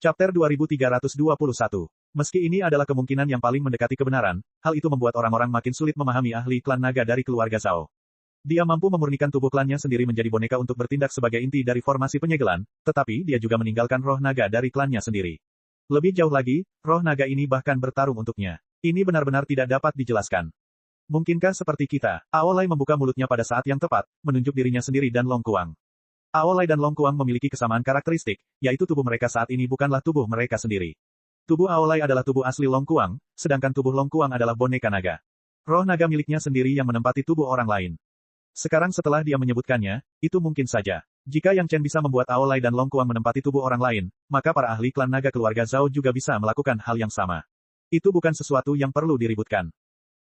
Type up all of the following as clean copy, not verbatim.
Chapter 2321. Meski ini adalah kemungkinan yang paling mendekati kebenaran, hal itu membuat orang-orang makin sulit memahami ahli klan naga dari keluarga Zhao. Dia mampu memurnikan tubuh klannya sendiri menjadi boneka untuk bertindak sebagai inti dari formasi penyegelan, tetapi dia juga meninggalkan roh naga dari klannya sendiri. Lebih jauh lagi, roh naga ini bahkan bertarung untuknya. Ini benar-benar tidak dapat dijelaskan. Mungkinkah seperti kita, Aolai membuka mulutnya pada saat yang tepat, menunjuk dirinya sendiri dan Long Kuang. Aolai dan Long Kuang memiliki kesamaan karakteristik, yaitu tubuh mereka saat ini bukanlah tubuh mereka sendiri. Tubuh Aolai adalah tubuh asli Long Kuang, sedangkan tubuh Long Kuang adalah boneka naga. Roh naga miliknya sendiri yang menempati tubuh orang lain. Sekarang setelah dia menyebutkannya, itu mungkin saja. Jika Yang Chen bisa membuat Aolai dan Long Kuang menempati tubuh orang lain, maka para ahli klan naga keluarga Zhao juga bisa melakukan hal yang sama. Itu bukan sesuatu yang perlu diributkan.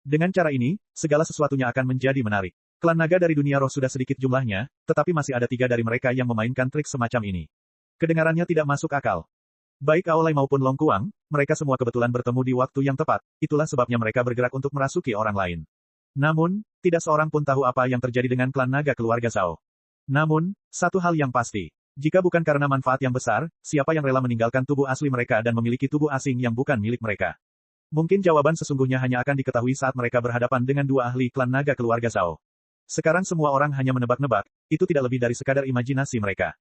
Dengan cara ini, segala sesuatunya akan menjadi menarik. Klan naga dari dunia roh sudah sedikit jumlahnya, tetapi masih ada 3 dari mereka yang memainkan trik semacam ini. Kedengarannya tidak masuk akal. Baik Aolai maupun Long Kuang, mereka semua kebetulan bertemu di waktu yang tepat, itulah sebabnya mereka bergerak untuk merasuki orang lain. Namun, tidak seorang pun tahu apa yang terjadi dengan klan naga keluarga Zhao. Namun, satu hal yang pasti, jika bukan karena manfaat yang besar, siapa yang rela meninggalkan tubuh asli mereka dan memiliki tubuh asing yang bukan milik mereka? Mungkin jawaban sesungguhnya hanya akan diketahui saat mereka berhadapan dengan 2 ahli klan naga keluarga Zhao. Sekarang semua orang hanya menebak-nebak, itu tidak lebih dari sekadar imajinasi mereka.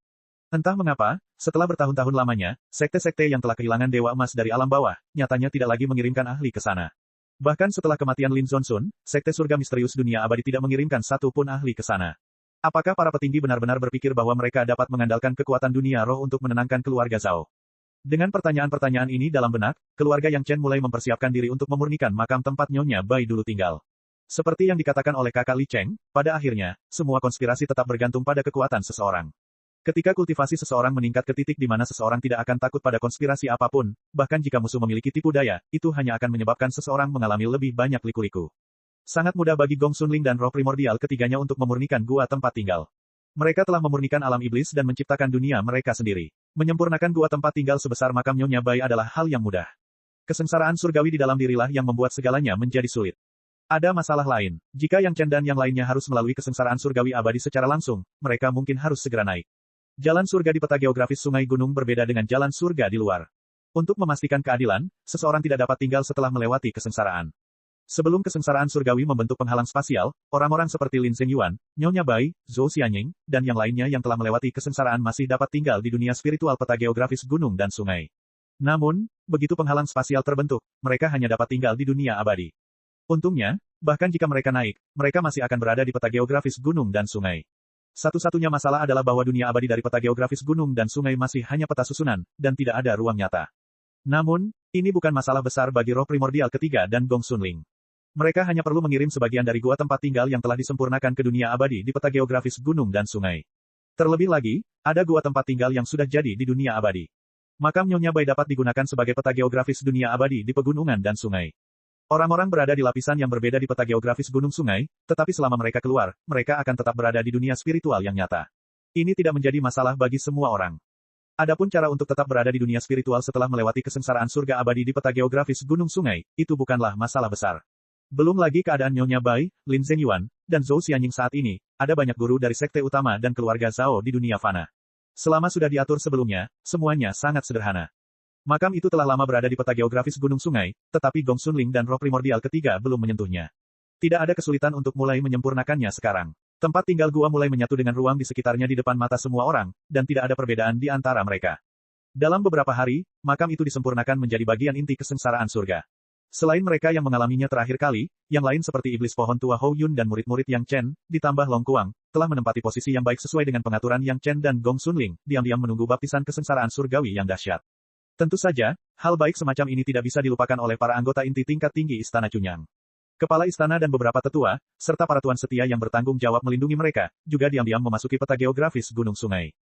Entah mengapa, setelah bertahun-tahun lamanya, sekte-sekte yang telah kehilangan Dewa Emas dari alam bawah, nyatanya tidak lagi mengirimkan ahli ke sana. Bahkan setelah kematian Lin Zonsun, sekte surga misterius dunia abadi tidak mengirimkan satu pun ahli ke sana. Apakah para petinggi benar-benar berpikir bahwa mereka dapat mengandalkan kekuatan dunia roh untuk menenangkan keluarga Zhao? Dengan pertanyaan-pertanyaan ini dalam benak, keluarga Yang Chen mulai mempersiapkan diri untuk memurnikan makam tempat Nyonya Bai dulu tinggal. Seperti yang dikatakan oleh kakak Li Cheng, pada akhirnya, semua konspirasi tetap bergantung pada kekuatan seseorang. Ketika kultivasi seseorang meningkat ke titik di mana seseorang tidak akan takut pada konspirasi apapun, bahkan jika musuh memiliki tipu daya, itu hanya akan menyebabkan seseorang mengalami lebih banyak liku-liku. Sangat mudah bagi Gong Xunling dan roh primordial ketiganya untuk memurnikan gua tempat tinggal. Mereka telah memurnikan alam iblis dan menciptakan dunia mereka sendiri. Menyempurnakan gua tempat tinggal sebesar makam Nyonya Bai adalah hal yang mudah. Kesengsaraan surgawi di dalam dirilah yang membuat segalanya menjadi sulit. Ada masalah lain. Jika Yang Chen dan yang lainnya harus melalui kesengsaraan surgawi abadi secara langsung, mereka mungkin harus segera naik. Jalan surga di peta geografis sungai gunung berbeda dengan jalan surga di luar. Untuk memastikan keadilan, seseorang tidak dapat tinggal setelah melewati kesengsaraan. Sebelum kesengsaraan surgawi membentuk penghalang spasial, orang-orang seperti Lin Zhengyuan, Nyonya Bai, Zhou Xianying, dan yang lainnya yang telah melewati kesengsaraan masih dapat tinggal di dunia spiritual peta geografis gunung dan sungai. Namun, begitu penghalang spasial terbentuk, mereka hanya dapat tinggal di dunia abadi. Untungnya, bahkan jika mereka naik, mereka masih akan berada di peta geografis gunung dan sungai. Satu-satunya masalah adalah bahwa dunia abadi dari peta geografis gunung dan sungai masih hanya peta susunan, dan tidak ada ruang nyata. Namun, ini bukan masalah besar bagi roh primordial ketiga dan Gong Xunling. Mereka hanya perlu mengirim sebagian dari gua tempat tinggal yang telah disempurnakan ke dunia abadi di peta geografis gunung dan sungai. Terlebih lagi, ada gua tempat tinggal yang sudah jadi di dunia abadi. Makam Nyonya Bai dapat digunakan sebagai peta geografis dunia abadi di pegunungan dan sungai. Orang-orang berada di lapisan yang berbeda di peta geografis gunung sungai, tetapi selama mereka keluar, mereka akan tetap berada di dunia spiritual yang nyata. Ini tidak menjadi masalah bagi semua orang. Adapun cara untuk tetap berada di dunia spiritual setelah melewati kesengsaraan surga abadi di peta geografis gunung sungai, itu bukanlah masalah besar. Belum lagi keadaan Nyonya Bai, Lin Zhengyuan, dan Zhou Xianying saat ini, ada banyak guru dari sekte utama dan keluarga Zhao di dunia fana. Selama sudah diatur sebelumnya, semuanya sangat sederhana. Makam itu telah lama berada di peta geografis gunung sungai, tetapi Gong Xunling dan roh primordial ketiga belum menyentuhnya. Tidak ada kesulitan untuk mulai menyempurnakannya sekarang. Tempat tinggal gua mulai menyatu dengan ruang di sekitarnya di depan mata semua orang, dan tidak ada perbedaan di antara mereka. Dalam beberapa hari, makam itu disempurnakan menjadi bagian inti kesengsaraan surga. Selain mereka yang mengalaminya terakhir kali, yang lain seperti iblis pohon tua Hou Yun dan murid-murid Yang Chen, ditambah Long Kuang, telah menempati posisi yang baik sesuai dengan pengaturan Yang Chen dan Gong Xunling, diam-diam menunggu baptisan kesengsaraan surgawi yang dahsyat. Tentu saja, hal baik semacam ini tidak bisa dilupakan oleh para anggota inti tingkat tinggi Istana Cunyang. Kepala istana dan beberapa tetua, serta para tuan setia yang bertanggung jawab melindungi mereka, juga diam-diam memasuki peta geografis gunung sungai.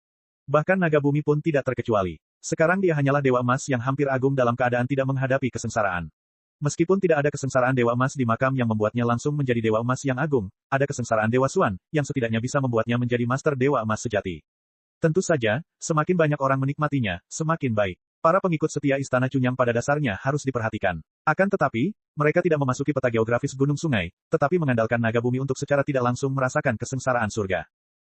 Bahkan naga bumi pun tidak terkecuali. Sekarang dia hanyalah Dewa Emas yang hampir agung dalam keadaan tidak menghadapi kesengsaraan. Meskipun tidak ada kesengsaraan Dewa Emas di makam yang membuatnya langsung menjadi Dewa Emas yang agung, ada kesengsaraan Dewa Xuan, yang setidaknya bisa membuatnya menjadi Master Dewa Emas sejati. Tentu saja, semakin banyak orang menikmatinya, semakin baik. Para pengikut setia Istana Cunyang pada dasarnya harus diperhatikan. Akan tetapi, mereka tidak memasuki peta geografis gunung sungai, tetapi mengandalkan naga bumi untuk secara tidak langsung merasakan kesengsaraan surga.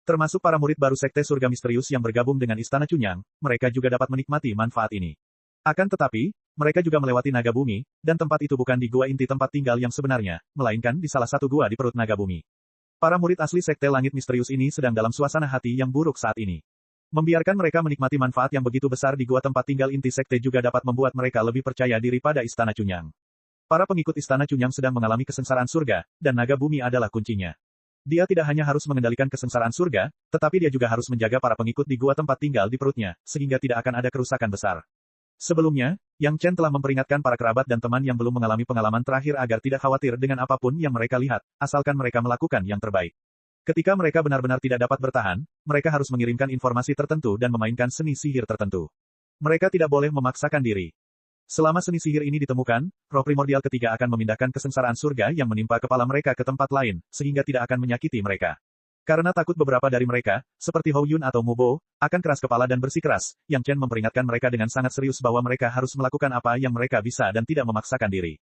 Termasuk para murid baru sekte surga misterius yang bergabung dengan Istana Cunyang, mereka juga dapat menikmati manfaat ini. Akan tetapi, mereka juga melewati naga bumi, dan tempat itu bukan di gua inti tempat tinggal yang sebenarnya, melainkan di salah satu gua di perut naga bumi. Para murid asli Sekte Langit Misterius ini sedang dalam suasana hati yang buruk saat ini. Membiarkan mereka menikmati manfaat yang begitu besar di gua tempat tinggal inti sekte juga dapat membuat mereka lebih percaya diri pada Istana Cunyang. Para pengikut Istana Cunyang sedang mengalami kesengsaraan surga, dan naga bumi adalah kuncinya. Dia tidak hanya harus mengendalikan kesengsaraan surga, tetapi dia juga harus menjaga para pengikut di gua tempat tinggal di perutnya, sehingga tidak akan ada kerusakan besar. Sebelumnya, Yang Chen telah memperingatkan para kerabat dan teman yang belum mengalami pengalaman terakhir agar tidak khawatir dengan apapun yang mereka lihat, asalkan mereka melakukan yang terbaik. Ketika mereka benar-benar tidak dapat bertahan, mereka harus mengirimkan informasi tertentu dan memainkan seni sihir tertentu. Mereka tidak boleh memaksakan diri. Selama seni sihir ini ditemukan, roh primordial ketiga akan memindahkan kesengsaraan surga yang menimpa kepala mereka ke tempat lain, sehingga tidak akan menyakiti mereka. Karena takut beberapa dari mereka, seperti Hou Yun atau Mu Bo, akan keras kepala dan bersikeras, Yang Chen memperingatkan mereka dengan sangat serius bahwa mereka harus melakukan apa yang mereka bisa dan tidak memaksakan diri.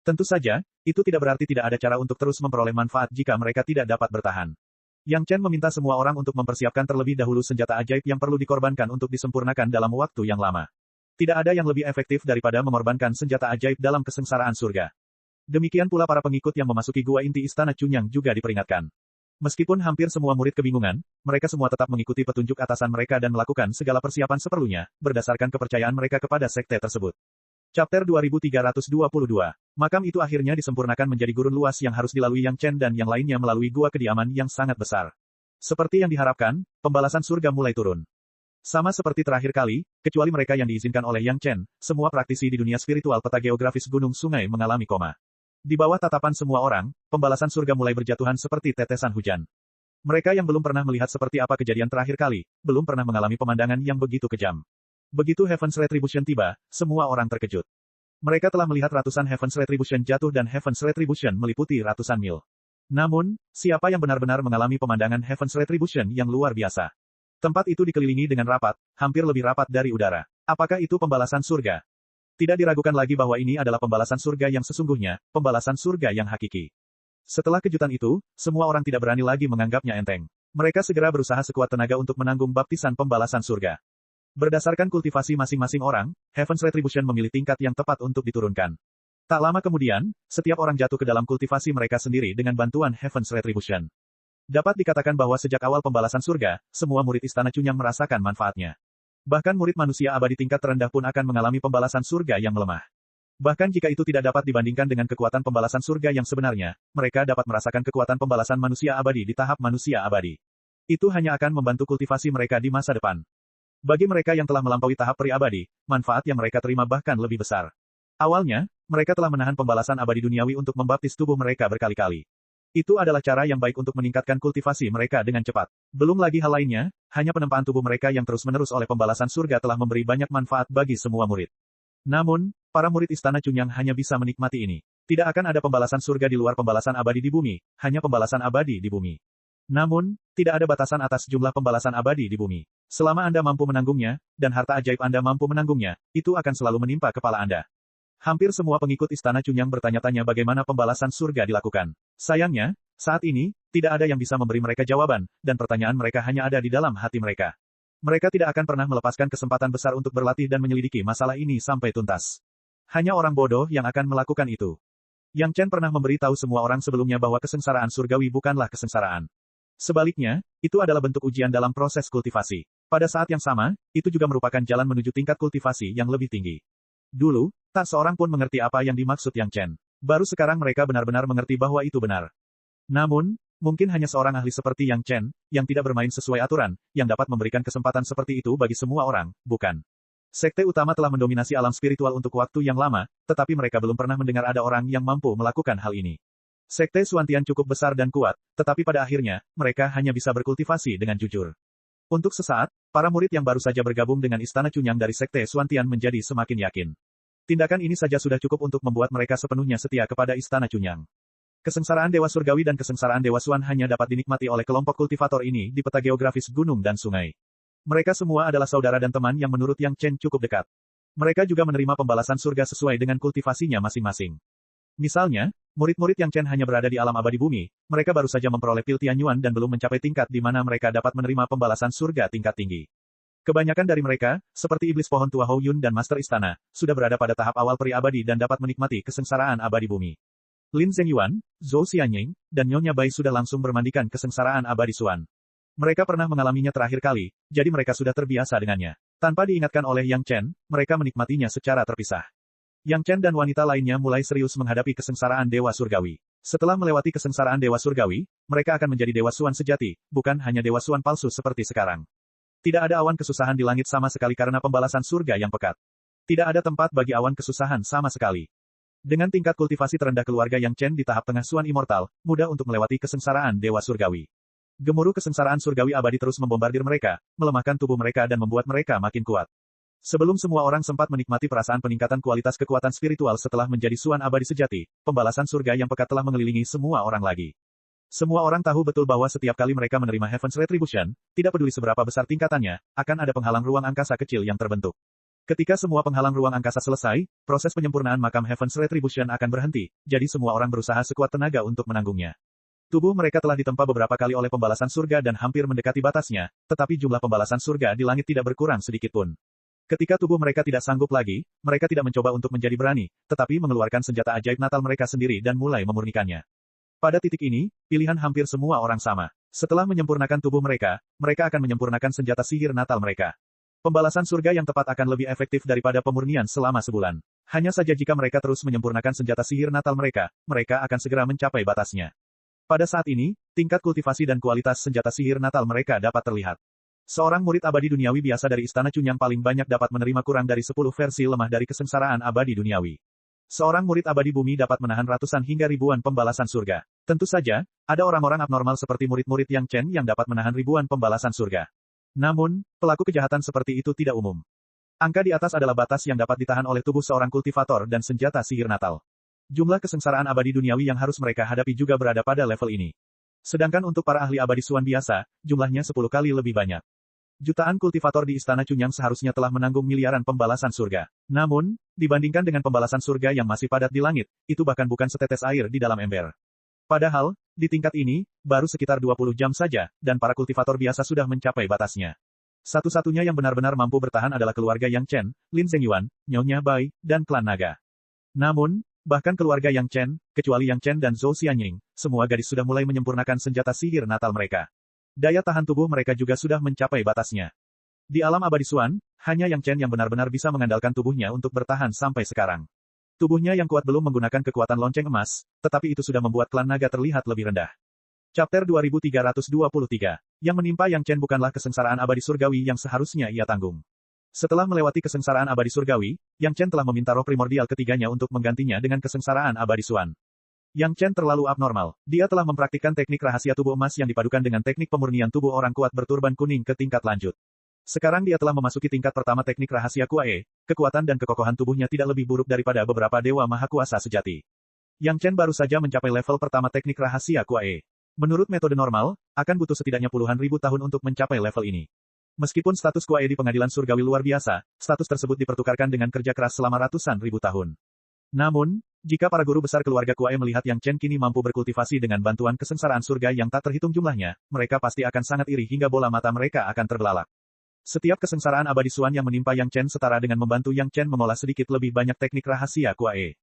Tentu saja, itu tidak berarti tidak ada cara untuk terus memperoleh manfaat jika mereka tidak dapat bertahan. Yang Chen meminta semua orang untuk mempersiapkan terlebih dahulu senjata ajaib yang perlu dikorbankan untuk disempurnakan dalam waktu yang lama. Tidak ada yang lebih efektif daripada mengorbankan senjata ajaib dalam kesengsaraan surga. Demikian pula para pengikut yang memasuki gua inti Istana Cunyang juga diperingatkan. Meskipun hampir semua murid kebingungan, mereka semua tetap mengikuti petunjuk atasan mereka dan melakukan segala persiapan seperlunya, berdasarkan kepercayaan mereka kepada sekte tersebut. Chapter 2322. Makam itu akhirnya disempurnakan menjadi gurun luas yang harus dilalui Yang Chen dan yang lainnya melalui gua kediaman yang sangat besar. Seperti yang diharapkan, pembalasan surga mulai turun. Sama seperti terakhir kali, kecuali mereka yang diizinkan oleh Yang Chen, semua praktisi di dunia spiritual peta geografis gunung sungai mengalami koma. Di bawah tatapan semua orang, pembalasan surga mulai berjatuhan seperti tetesan hujan. Mereka yang belum pernah melihat seperti apa kejadian terakhir kali, belum pernah mengalami pemandangan yang begitu kejam. Begitu Heaven's Retribution tiba, semua orang terkejut. Mereka telah melihat ratusan Heaven's Retribution jatuh dan Heaven's Retribution meliputi ratusan mil. Namun, siapa yang benar-benar mengalami pemandangan Heaven's Retribution yang luar biasa? Tempat itu dikelilingi dengan rapat, hampir lebih rapat dari udara. Apakah itu pembalasan surga? Tidak diragukan lagi bahwa ini adalah pembalasan surga yang sesungguhnya, pembalasan surga yang hakiki. Setelah kejutan itu, semua orang tidak berani lagi menganggapnya enteng. Mereka segera berusaha sekuat tenaga untuk menanggung baptisan pembalasan surga. Berdasarkan kultivasi masing-masing orang, Heaven's Retribution memilih tingkat yang tepat untuk diturunkan. Tak lama kemudian, setiap orang jatuh ke dalam kultivasi mereka sendiri dengan bantuan Heaven's Retribution. Dapat dikatakan bahwa sejak awal pembalasan surga, semua murid Istana Cunyang merasakan manfaatnya. Bahkan murid manusia abadi tingkat terendah pun akan mengalami pembalasan surga yang melemah. Bahkan jika itu tidak dapat dibandingkan dengan kekuatan pembalasan surga yang sebenarnya, mereka dapat merasakan kekuatan pembalasan manusia abadi di tahap manusia abadi. Itu hanya akan membantu kultivasi mereka di masa depan. Bagi mereka yang telah melampaui tahap peri abadi, manfaat yang mereka terima bahkan lebih besar. Awalnya, mereka telah menahan pembalasan abadi duniawi untuk membaptis tubuh mereka berkali-kali. Itu adalah cara yang baik untuk meningkatkan kultivasi mereka dengan cepat. Belum lagi hal lainnya, hanya penempaan tubuh mereka yang terus-menerus oleh pembalasan surga telah memberi banyak manfaat bagi semua murid. Namun, para murid Istana Cunyang hanya bisa menikmati ini. Tidak akan ada pembalasan surga di luar pembalasan abadi di bumi, hanya pembalasan abadi di bumi. Namun, tidak ada batasan atas jumlah pembalasan abadi di bumi. Selama Anda mampu menanggungnya, dan harta ajaib Anda mampu menanggungnya, itu akan selalu menimpa kepala Anda. Hampir semua pengikut Istana Cunyang bertanya-tanya bagaimana pembalasan surga dilakukan. Sayangnya, saat ini, tidak ada yang bisa memberi mereka jawaban, dan pertanyaan mereka hanya ada di dalam hati mereka. Mereka tidak akan pernah melepaskan kesempatan besar untuk berlatih dan menyelidiki masalah ini sampai tuntas. Hanya orang bodoh yang akan melakukan itu. Yang Chen pernah memberitahu semua orang sebelumnya bahwa kesengsaraan surgawi bukanlah kesengsaraan. Sebaliknya, itu adalah bentuk ujian dalam proses kultivasi. Pada saat yang sama, itu juga merupakan jalan menuju tingkat kultivasi yang lebih tinggi. Dulu, tak seorang pun mengerti apa yang dimaksud Yang Chen. Baru sekarang mereka benar-benar mengerti bahwa itu benar. Namun, mungkin hanya seorang ahli seperti Yang Chen, yang tidak bermain sesuai aturan, yang dapat memberikan kesempatan seperti itu bagi semua orang, bukan? Sekte utama telah mendominasi alam spiritual untuk waktu yang lama, tetapi mereka belum pernah mendengar ada orang yang mampu melakukan hal ini. Sekte Xuantian cukup besar dan kuat, tetapi pada akhirnya, mereka hanya bisa berkultivasi dengan jujur. Untuk sesaat, para murid yang baru saja bergabung dengan Istana Cunyang dari Sekte Xuantian menjadi semakin yakin. Tindakan ini saja sudah cukup untuk membuat mereka sepenuhnya setia kepada Istana Cunyang. Kesengsaraan Dewa Surgawi dan kesengsaraan Dewa Xuan hanya dapat dinikmati oleh kelompok kultivator ini di peta geografis gunung dan sungai. Mereka semua adalah saudara dan teman yang menurut Yang Chen cukup dekat. Mereka juga menerima pembalasan surga sesuai dengan kultivasinya masing-masing. Misalnya, murid-murid Yang Chen hanya berada di alam abadi bumi, mereka baru saja memperoleh pil Tianyuan dan belum mencapai tingkat di mana mereka dapat menerima pembalasan surga tingkat tinggi. Kebanyakan dari mereka, seperti iblis pohon tua Hou Yun dan Master Istana, sudah berada pada tahap awal peri abadi dan dapat menikmati kesengsaraan abadi bumi. Lin Zhengyuan, Zhou Xianying, dan Nyonya Bai sudah langsung bermandikan kesengsaraan abadi Suan. Mereka pernah mengalaminya terakhir kali, jadi mereka sudah terbiasa dengannya. Tanpa diingatkan oleh Yang Chen, mereka menikmatinya secara terpisah. Yang Chen dan wanita lainnya mulai serius menghadapi kesengsaraan Dewa Surgawi. Setelah melewati kesengsaraan Dewa Surgawi, mereka akan menjadi Dewa Suan sejati, bukan hanya Dewa Suan palsu seperti sekarang. Tidak ada awan kesusahan di langit sama sekali karena pembalasan surga yang pekat. Tidak ada tempat bagi awan kesusahan sama sekali. Dengan tingkat kultivasi terendah keluarga Yang Chen di tahap tengah Suan Immortal, mudah untuk melewati kesengsaraan Dewa Surgawi. Gemuruh kesengsaraan surgawi abadi terus membombardir mereka, melemahkan tubuh mereka dan membuat mereka makin kuat. Sebelum semua orang sempat menikmati perasaan peningkatan kualitas kekuatan spiritual setelah menjadi Suan abadi sejati, pembalasan surga yang pekat telah mengelilingi semua orang lagi. Semua orang tahu betul bahwa setiap kali mereka menerima Heaven's Retribution, tidak peduli seberapa besar tingkatannya, akan ada penghalang ruang angkasa kecil yang terbentuk. Ketika semua penghalang ruang angkasa selesai, proses penyempurnaan makam Heaven's Retribution akan berhenti, jadi semua orang berusaha sekuat tenaga untuk menanggungnya. Tubuh mereka telah ditempa beberapa kali oleh pembalasan surga dan hampir mendekati batasnya, tetapi jumlah pembalasan surga di langit tidak berkurang sedikitpun. Ketika tubuh mereka tidak sanggup lagi, mereka tidak mencoba untuk menjadi berani, tetapi mengeluarkan senjata ajaib natal mereka sendiri dan mulai memurnikannya. Pada titik ini, pilihan hampir semua orang sama. Setelah menyempurnakan tubuh mereka, mereka akan menyempurnakan senjata sihir natal mereka. Pembalasan surga yang tepat akan lebih efektif daripada pemurnian selama sebulan. Hanya saja jika mereka terus menyempurnakan senjata sihir natal mereka, mereka akan segera mencapai batasnya. Pada saat ini, tingkat kultivasi dan kualitas senjata sihir natal mereka dapat terlihat. Seorang murid abadi duniawi biasa dari Istana Chunyang paling banyak dapat menerima kurang dari 10 versi lemah dari kesengsaraan abadi duniawi. Seorang murid abadi bumi dapat menahan ratusan hingga ribuan pembalasan surga. Tentu saja, ada orang-orang abnormal seperti murid-murid Yang Chen yang dapat menahan ribuan pembalasan surga. Namun, pelaku kejahatan seperti itu tidak umum. Angka di atas adalah batas yang dapat ditahan oleh tubuh seorang kultivator dan senjata sihir natal. Jumlah kesengsaraan abadi duniawi yang harus mereka hadapi juga berada pada level ini. Sedangkan untuk para ahli abadi Suan biasa, jumlahnya 10 kali lebih banyak. Jutaan kultivator di Istana Chunyang seharusnya telah menanggung miliaran pembalasan surga. Namun, dibandingkan dengan pembalasan surga yang masih padat di langit, itu bahkan bukan setetes air di dalam ember. Padahal, di tingkat ini, baru sekitar 20 jam saja, dan para kultivator biasa sudah mencapai batasnya. Satu-satunya yang benar-benar mampu bertahan adalah keluarga Yang Chen, Lin Zhengyuan, Nyonya Bai, dan klan naga. Namun, bahkan keluarga Yang Chen, kecuali Yang Chen dan Zhou Xianying, semua gadis sudah mulai menyempurnakan senjata sihir natal mereka. Daya tahan tubuh mereka juga sudah mencapai batasnya. Di alam abadi Suan, hanya Yang Chen yang benar-benar bisa mengandalkan tubuhnya untuk bertahan sampai sekarang. Tubuhnya yang kuat belum menggunakan kekuatan lonceng emas, tetapi itu sudah membuat klan naga terlihat lebih rendah. Chapter 2323. Yang menimpa Yang Chen bukanlah kesengsaraan abadi surgawi yang seharusnya ia tanggung. Setelah melewati kesengsaraan abadi surgawi, Yang Chen telah meminta roh primordial ketiganya untuk menggantinya dengan kesengsaraan abadi Suan. Yang Chen terlalu abnormal. Dia telah mempraktikkan teknik rahasia tubuh emas yang dipadukan dengan teknik pemurnian tubuh orang kuat berturban kuning ke tingkat lanjut. Sekarang dia telah memasuki tingkat pertama teknik rahasia Kuae. Kekuatan dan kekokohan tubuhnya tidak lebih buruk daripada beberapa dewa maha kuasa sejati. Yang Chen baru saja mencapai level pertama teknik rahasia Kuae. Menurut metode normal, akan butuh setidaknya puluhan ribu tahun untuk mencapai level ini. Meskipun status Kuae di pengadilan surgawi luar biasa, status tersebut dipertukarkan dengan kerja keras selama ratusan ribu tahun. Namun, jika para guru besar keluarga Kuae melihat Yang Chen kini mampu berkultivasi dengan bantuan kesengsaraan surga yang tak terhitung jumlahnya, mereka pasti akan sangat iri hingga bola mata mereka akan terbelalak. Setiap kesengsaraan abadi Suan yang menimpa Yang Chen setara dengan membantu Yang Chen mengolah sedikit lebih banyak teknik rahasia Kuae.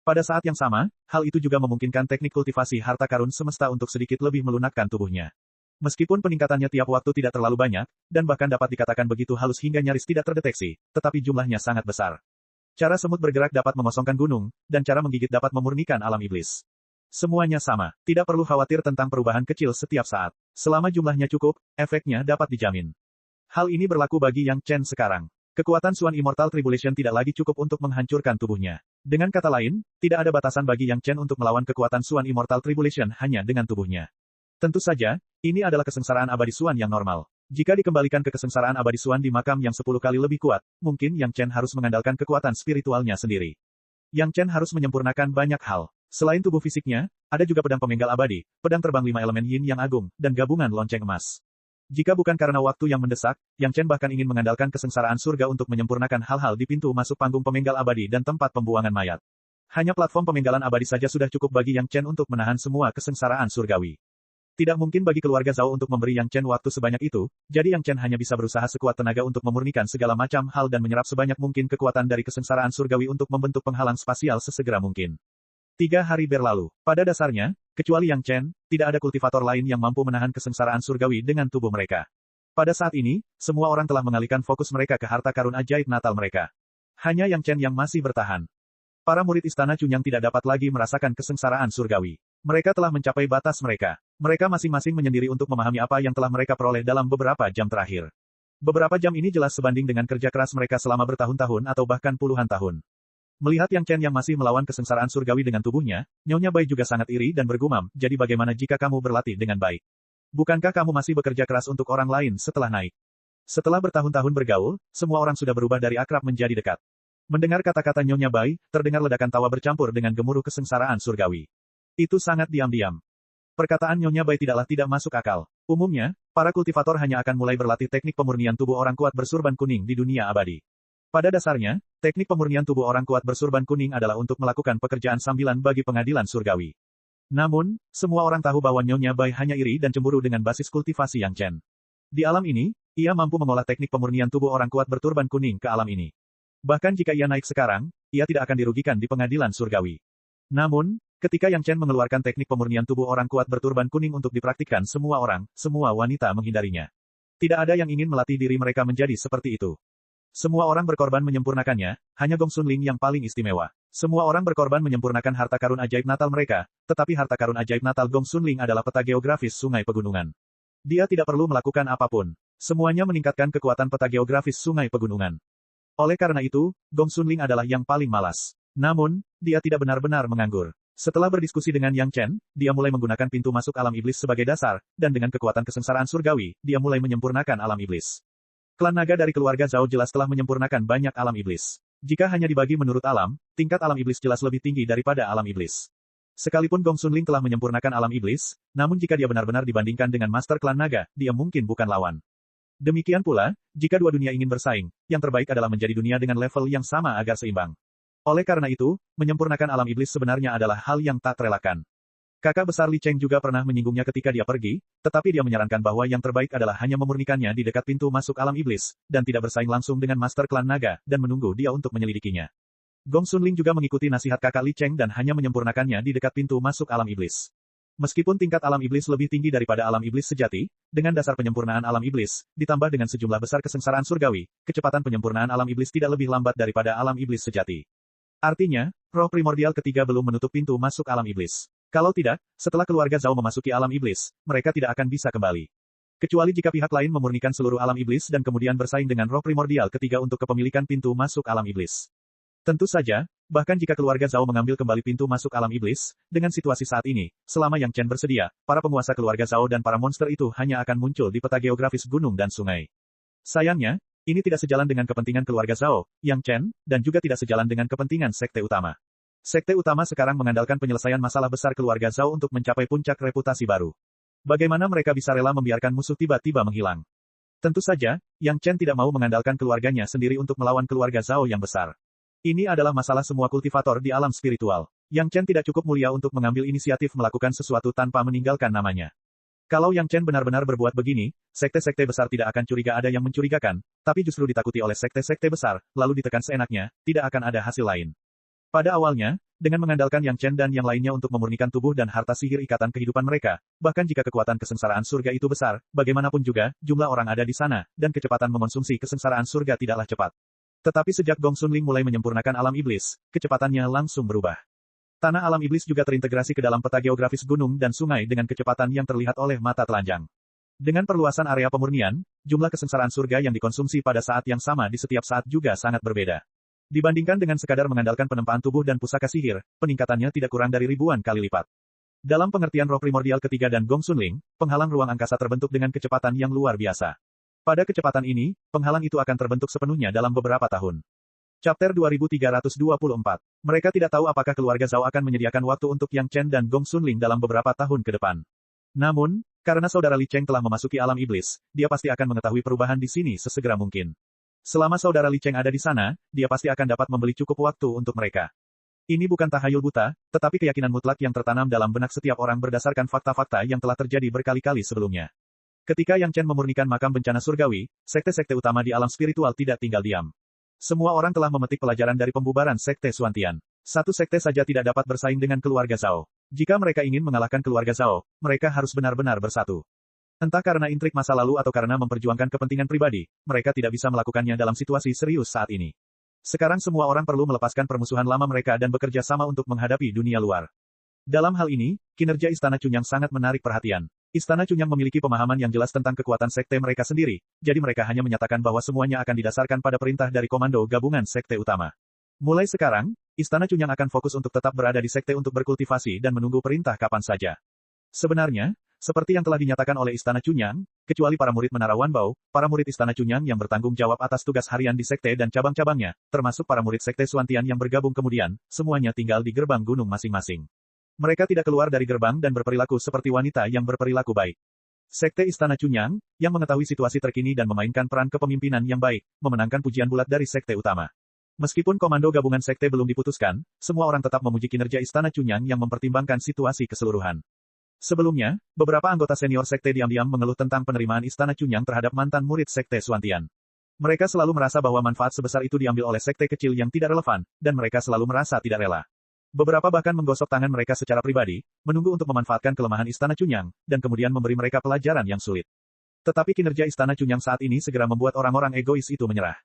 Pada saat yang sama, hal itu juga memungkinkan teknik kultivasi harta karun semesta untuk sedikit lebih melunakkan tubuhnya. Meskipun peningkatannya tiap waktu tidak terlalu banyak, dan bahkan dapat dikatakan begitu halus hingga nyaris tidak terdeteksi, tetapi jumlahnya sangat besar. Cara semut bergerak dapat mengosongkan gunung, dan cara menggigit dapat memurnikan alam iblis. Semuanya sama, tidak perlu khawatir tentang perubahan kecil setiap saat. Selama jumlahnya cukup, efeknya dapat dijamin. Hal ini berlaku bagi Yang Chen sekarang. Kekuatan Suan Immortal Tribulation tidak lagi cukup untuk menghancurkan tubuhnya. Dengan kata lain, tidak ada batasan bagi Yang Chen untuk melawan kekuatan Suan Immortal Tribulation hanya dengan tubuhnya. Tentu saja, ini adalah kesengsaraan abadi Suan yang normal. Jika dikembalikan ke kesengsaraan abadi Suan di makam yang 10 kali lebih kuat, mungkin Yang Chen harus mengandalkan kekuatan spiritualnya sendiri. Yang Chen harus menyempurnakan banyak hal. Selain tubuh fisiknya, ada juga pedang pemenggal abadi, pedang terbang 5 elemen yin yang agung, dan gabungan lonceng emas. Jika bukan karena waktu yang mendesak, Yang Chen bahkan ingin mengandalkan kesengsaraan surga untuk menyempurnakan hal-hal di pintu masuk panggung pemenggal abadi dan tempat pembuangan mayat. Hanya platform pemenggalan abadi saja sudah cukup bagi Yang Chen untuk menahan semua kesengsaraan surgawi. Tidak mungkin bagi keluarga Zhao untuk memberi Yang Chen waktu sebanyak itu, jadi Yang Chen hanya bisa berusaha sekuat tenaga untuk memurnikan segala macam hal dan menyerap sebanyak mungkin kekuatan dari kesengsaraan surgawi untuk membentuk penghalang spasial sesegera mungkin. 3 hari berlalu. Pada dasarnya, kecuali Yang Chen, tidak ada kultivator lain yang mampu menahan kesengsaraan surgawi dengan tubuh mereka. Pada saat ini, semua orang telah mengalihkan fokus mereka ke harta karun ajaib natal mereka. Hanya Yang Chen yang masih bertahan. Para murid Istana Cunyang tidak dapat lagi merasakan kesengsaraan surgawi. Mereka telah mencapai batas mereka. Mereka masing-masing menyendiri untuk memahami apa yang telah mereka peroleh dalam beberapa jam terakhir. Beberapa jam ini jelas sebanding dengan kerja keras mereka selama bertahun-tahun atau bahkan puluhan tahun. Melihat Yang Chen yang masih melawan kesengsaraan surgawi dengan tubuhnya, Nyonya Bai juga sangat iri dan bergumam, jadi bagaimana jika kamu berlatih dengan baik? Bukankah kamu masih bekerja keras untuk orang lain setelah naik? Setelah bertahun-tahun bergaul, semua orang sudah berubah dari akrab menjadi dekat. Mendengar kata-kata Nyonya Bai, terdengar ledakan tawa bercampur dengan gemuruh kesengsaraan surgawi. Itu sangat diam-diam. Perkataan Nyonya Bai tidaklah tidak masuk akal. Umumnya, para kultivator hanya akan mulai berlatih teknik pemurnian tubuh orang kuat bersurban kuning di dunia abadi. Pada dasarnya, teknik pemurnian tubuh orang kuat bersurban kuning adalah untuk melakukan pekerjaan sambilan bagi pengadilan surgawi. Namun, semua orang tahu bahwa Nyonya Bai hanya iri dan cemburu dengan basis kultivasi Yang Chen. Di alam ini, ia mampu mengolah teknik pemurnian tubuh orang kuat berturban kuning ke alam ini. Bahkan jika ia naik sekarang, ia tidak akan dirugikan di pengadilan surgawi. Namun, ketika Yang Chen mengeluarkan teknik pemurnian tubuh orang kuat berturban kuning untuk dipraktikkan semua orang, semua wanita menghindarinya. Tidak ada yang ingin melatih diri mereka menjadi seperti itu. Semua orang berkorban menyempurnakannya, hanya Gong Xunling yang paling istimewa. Semua orang berkorban menyempurnakan harta karun ajaib natal mereka, tetapi harta karun ajaib natal Gong Xunling adalah peta geografis sungai pegunungan. Dia tidak perlu melakukan apapun. Semuanya meningkatkan kekuatan peta geografis sungai pegunungan. Oleh karena itu, Gong Xunling adalah yang paling malas. Namun, dia tidak benar-benar menganggur. Setelah berdiskusi dengan Yang Chen, dia mulai menggunakan pintu masuk alam iblis sebagai dasar, dan dengan kekuatan kesengsaraan surgawi, dia mulai menyempurnakan alam iblis. Klan naga dari keluarga Zhao jelas telah menyempurnakan banyak alam iblis. Jika hanya dibagi menurut alam, tingkat alam iblis jelas lebih tinggi daripada alam iblis. Sekalipun Gong Xunling telah menyempurnakan alam iblis, namun jika dia benar-benar dibandingkan dengan Master Klan Naga, dia mungkin bukan lawan. Demikian pula, jika dua dunia ingin bersaing, yang terbaik adalah menjadi dunia dengan level yang sama agar seimbang. Oleh karena itu, menyempurnakan alam iblis sebenarnya adalah hal yang tak terelakkan. Kakak besar Li Cheng juga pernah menyinggungnya ketika dia pergi, tetapi dia menyarankan bahwa yang terbaik adalah hanya memurnikannya di dekat pintu masuk alam iblis, dan tidak bersaing langsung dengan Master Klan Naga, dan menunggu dia untuk menyelidikinya. Gong Xunling juga mengikuti nasihat kakak Li Cheng dan hanya menyempurnakannya di dekat pintu masuk alam iblis. Meskipun tingkat alam iblis lebih tinggi daripada alam iblis sejati, dengan dasar penyempurnaan alam iblis, ditambah dengan sejumlah besar kesengsaraan surgawi, kecepatan penyempurnaan alam iblis tidak lebih lambat daripada alam iblis sejati. Artinya, roh primordial ketiga belum menutup pintu masuk alam iblis. Kalau tidak, setelah keluarga Zhao memasuki alam iblis, mereka tidak akan bisa kembali. Kecuali jika pihak lain memurnikan seluruh alam iblis dan kemudian bersaing dengan roh primordial ketiga untuk kepemilikan pintu masuk alam iblis. Tentu saja, bahkan jika keluarga Zhao mengambil kembali pintu masuk alam iblis, dengan situasi saat ini, selama Yang Chen bersedia, para penguasa keluarga Zhao dan para monster itu hanya akan muncul di peta geografis gunung dan sungai. Sayangnya, ini tidak sejalan dengan kepentingan keluarga Zhao, Yang Chen, dan juga tidak sejalan dengan kepentingan sekte utama. Sekte utama sekarang mengandalkan penyelesaian masalah besar keluarga Zhao untuk mencapai puncak reputasi baru. Bagaimana mereka bisa rela membiarkan musuh tiba-tiba menghilang? Tentu saja, Yang Chen tidak mau mengandalkan keluarganya sendiri untuk melawan keluarga Zhao yang besar. Ini adalah masalah semua kultivator di alam spiritual. Yang Chen tidak cukup mulia untuk mengambil inisiatif melakukan sesuatu tanpa meninggalkan namanya. Kalau Yang Chen benar-benar berbuat begini, sekte-sekte besar tidak akan curiga ada yang mencurigakan, tapi justru ditakuti oleh sekte-sekte besar, lalu ditekan seenaknya, tidak akan ada hasil lain. Pada awalnya, dengan mengandalkan Yang Chen dan yang lainnya untuk memurnikan tubuh dan harta sihir ikatan kehidupan mereka, bahkan jika kekuatan kesengsaraan surga itu besar, bagaimanapun juga, jumlah orang ada di sana, dan kecepatan mengonsumsi kesengsaraan surga tidaklah cepat. Tetapi sejak Gong Xunling mulai menyempurnakan alam iblis, kecepatannya langsung berubah. Tanah alam iblis juga terintegrasi ke dalam peta geografis gunung dan sungai dengan kecepatan yang terlihat oleh mata telanjang. Dengan perluasan area pemurnian, jumlah kesengsaraan surga yang dikonsumsi pada saat yang sama di setiap saat juga sangat berbeda. Dibandingkan dengan sekadar mengandalkan penempaan tubuh dan pusaka sihir, peningkatannya tidak kurang dari ribuan kali lipat. Dalam pengertian roh primordial ketiga dan Gong Xunling, penghalang ruang angkasa terbentuk dengan kecepatan yang luar biasa. Pada kecepatan ini, penghalang itu akan terbentuk sepenuhnya dalam beberapa tahun. Chapter 2324. Mereka tidak tahu apakah keluarga Zhao akan menyediakan waktu untuk Yang Chen dan Gong Xunling dalam beberapa tahun ke depan. Namun, karena saudara Li Cheng telah memasuki alam iblis, dia pasti akan mengetahui perubahan di sini sesegera mungkin. Selama saudara Li Cheng ada di sana, dia pasti akan dapat membeli cukup waktu untuk mereka. Ini bukan tahayul buta, tetapi keyakinan mutlak yang tertanam dalam benak setiap orang berdasarkan fakta-fakta yang telah terjadi berkali-kali sebelumnya. Ketika Yang Chen memurnikan makam bencana surgawi, sekte-sekte utama di alam spiritual tidak tinggal diam. Semua orang telah memetik pelajaran dari pembubaran sekte Xuantian. Satu sekte saja tidak dapat bersaing dengan keluarga Zhao. Jika mereka ingin mengalahkan keluarga Zhao, mereka harus benar-benar bersatu. Entah karena intrik masa lalu atau karena memperjuangkan kepentingan pribadi, mereka tidak bisa melakukannya dalam situasi serius saat ini. Sekarang semua orang perlu melepaskan permusuhan lama mereka dan bekerja sama untuk menghadapi dunia luar. Dalam hal ini, kinerja Istana Chunyang sangat menarik perhatian. Istana Chunyang memiliki pemahaman yang jelas tentang kekuatan sekte mereka sendiri, jadi mereka hanya menyatakan bahwa semuanya akan didasarkan pada perintah dari Komando Gabungan Sekte Utama. Mulai sekarang, Istana Chunyang akan fokus untuk tetap berada di sekte untuk berkultivasi dan menunggu perintah kapan saja. Sebenarnya, seperti yang telah dinyatakan oleh Istana Chunyang, kecuali para murid Menara Wanbao, para murid Istana Chunyang yang bertanggung jawab atas tugas harian di sekte dan cabang-cabangnya, termasuk para murid sekte Xuantian yang bergabung kemudian, semuanya tinggal di gerbang gunung masing-masing. Mereka tidak keluar dari gerbang dan berperilaku seperti wanita yang berperilaku baik. Sekte Istana Chunyang, yang mengetahui situasi terkini dan memainkan peran kepemimpinan yang baik, memenangkan pujian bulat dari sekte utama. Meskipun komando gabungan sekte belum diputuskan, semua orang tetap memuji kinerja Istana Chunyang yang mempertimbangkan situasi keseluruhan. Sebelumnya, beberapa anggota senior sekte diam-diam mengeluh tentang penerimaan Istana Chunyang terhadap mantan murid sekte Xuantian. Mereka selalu merasa bahwa manfaat sebesar itu diambil oleh sekte kecil yang tidak relevan, dan mereka selalu merasa tidak rela. Beberapa bahkan menggosok tangan mereka secara pribadi, menunggu untuk memanfaatkan kelemahan Istana Chunyang, dan kemudian memberi mereka pelajaran yang sulit. Tetapi kinerja Istana Chunyang saat ini segera membuat orang-orang egois itu menyerah.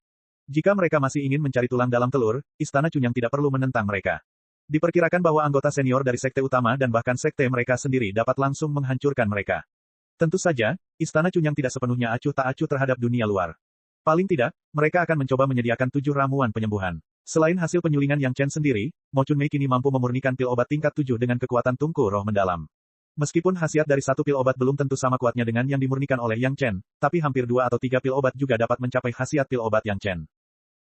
Jika mereka masih ingin mencari tulang dalam telur, Istana Chunyang tidak perlu menentang mereka. Diperkirakan bahwa anggota senior dari sekte utama dan bahkan sekte mereka sendiri dapat langsung menghancurkan mereka. Tentu saja, Istana Chunyang tidak sepenuhnya acuh tak acuh terhadap dunia luar. Paling tidak, mereka akan mencoba menyediakan 7 ramuan penyembuhan. Selain hasil penyulingan Yang Chen sendiri, Mo Chunmei kini mampu memurnikan pil obat tingkat 7 dengan kekuatan tungku roh mendalam. Meskipun khasiat dari satu pil obat belum tentu sama kuatnya dengan yang dimurnikan oleh Yang Chen, tapi hampir 2 atau 3 pil obat juga dapat mencapai khasiat pil obat Yang Chen.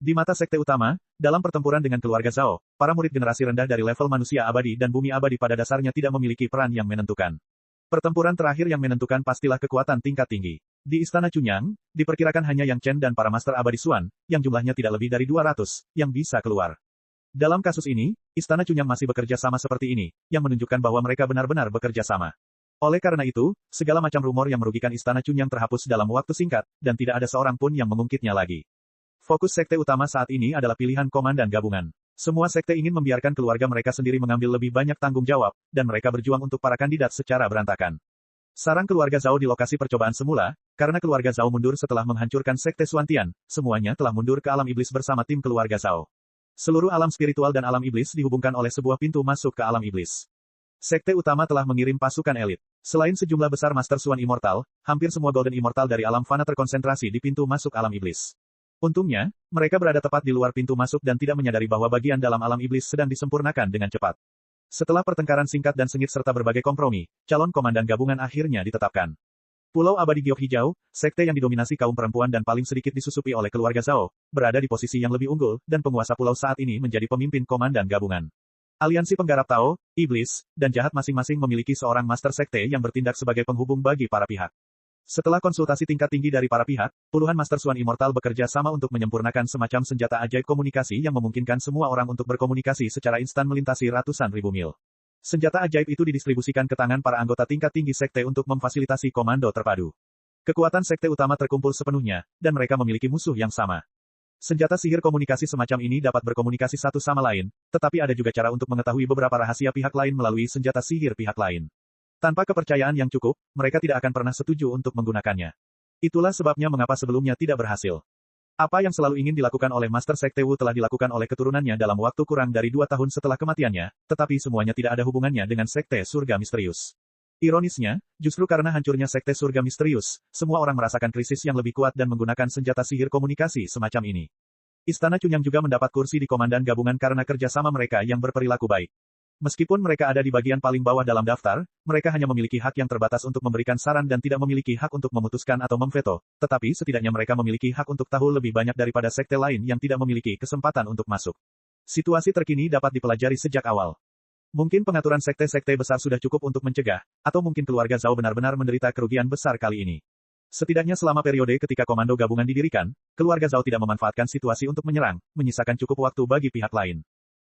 Di mata sekte utama, dalam pertempuran dengan keluarga Zhao, para murid generasi rendah dari level manusia abadi dan bumi abadi pada dasarnya tidak memiliki peran yang menentukan. Pertempuran terakhir yang menentukan pastilah kekuatan tingkat tinggi. Di Istana Chunyang, diperkirakan hanya Yang Chen dan para Master Abadi Xuan, yang jumlahnya tidak lebih dari 200, yang bisa keluar. Dalam kasus ini, Istana Chunyang masih bekerja sama seperti ini, yang menunjukkan bahwa mereka benar-benar bekerja sama. Oleh karena itu, segala macam rumor yang merugikan Istana Chunyang terhapus dalam waktu singkat, dan tidak ada seorang pun yang mengungkitnya lagi. Fokus sekte utama saat ini adalah pilihan komandan gabungan. Semua sekte ingin membiarkan keluarga mereka sendiri mengambil lebih banyak tanggung jawab, dan mereka berjuang untuk para kandidat secara berantakan. Sarang keluarga Zhao di lokasi percobaan semula, karena keluarga Zhao mundur setelah menghancurkan sekte Xuantian, semuanya telah mundur ke alam iblis bersama tim keluarga Zhao. Seluruh alam spiritual dan alam iblis dihubungkan oleh sebuah pintu masuk ke alam iblis. Sekte utama telah mengirim pasukan elit. Selain sejumlah besar Master Xuan Immortal, hampir semua Golden Immortal dari alam fana terkonsentrasi di pintu masuk alam iblis. Untungnya, mereka berada tepat di luar pintu masuk dan tidak menyadari bahwa bagian dalam alam iblis sedang disempurnakan dengan cepat. Setelah pertengkaran singkat dan sengit serta berbagai kompromi, calon komandan gabungan akhirnya ditetapkan. Pulau Abadi Giok Hijau, sekte yang didominasi kaum perempuan dan paling sedikit disusupi oleh keluarga Zhao, berada di posisi yang lebih unggul, dan penguasa pulau saat ini menjadi pemimpin komandan gabungan. Aliansi penggarap Tao, Iblis, dan Jahat masing-masing memiliki seorang master sekte yang bertindak sebagai penghubung bagi para pihak. Setelah konsultasi tingkat tinggi dari para pihak, puluhan Master Xuan Immortal bekerja sama untuk menyempurnakan semacam senjata ajaib komunikasi yang memungkinkan semua orang untuk berkomunikasi secara instan melintasi ratusan ribu mil. Senjata ajaib itu didistribusikan ke tangan para anggota tingkat tinggi sekte untuk memfasilitasi komando terpadu. Kekuatan sekte utama terkumpul sepenuhnya, dan mereka memiliki musuh yang sama. Senjata sihir komunikasi semacam ini dapat berkomunikasi satu sama lain, tetapi ada juga cara untuk mengetahui beberapa rahasia pihak lain melalui senjata sihir pihak lain. Tanpa kepercayaan yang cukup, mereka tidak akan pernah setuju untuk menggunakannya. Itulah sebabnya mengapa sebelumnya tidak berhasil. Apa yang selalu ingin dilakukan oleh Master Sekte Wu telah dilakukan oleh keturunannya dalam waktu kurang dari 2 tahun setelah kematiannya, tetapi semuanya tidak ada hubungannya dengan Sekte Surga Misterius. Ironisnya, justru karena hancurnya Sekte Surga Misterius, semua orang merasakan krisis yang lebih kuat dan menggunakan senjata sihir komunikasi semacam ini. Istana Chunyang juga mendapat kursi di komandan gabungan karena kerjasama mereka yang berperilaku baik. Meskipun mereka ada di bagian paling bawah dalam daftar, mereka hanya memiliki hak yang terbatas untuk memberikan saran dan tidak memiliki hak untuk memutuskan atau memveto, tetapi setidaknya mereka memiliki hak untuk tahu lebih banyak daripada sekte lain yang tidak memiliki kesempatan untuk masuk. Situasi terkini dapat dipelajari sejak awal. Mungkin pengaturan sekte-sekte besar sudah cukup untuk mencegah, atau mungkin keluarga Zhao benar-benar menderita kerugian besar kali ini. Setidaknya selama periode ketika komando gabungan didirikan, keluarga Zhao tidak memanfaatkan situasi untuk menyerang, menyisakan cukup waktu bagi pihak lain.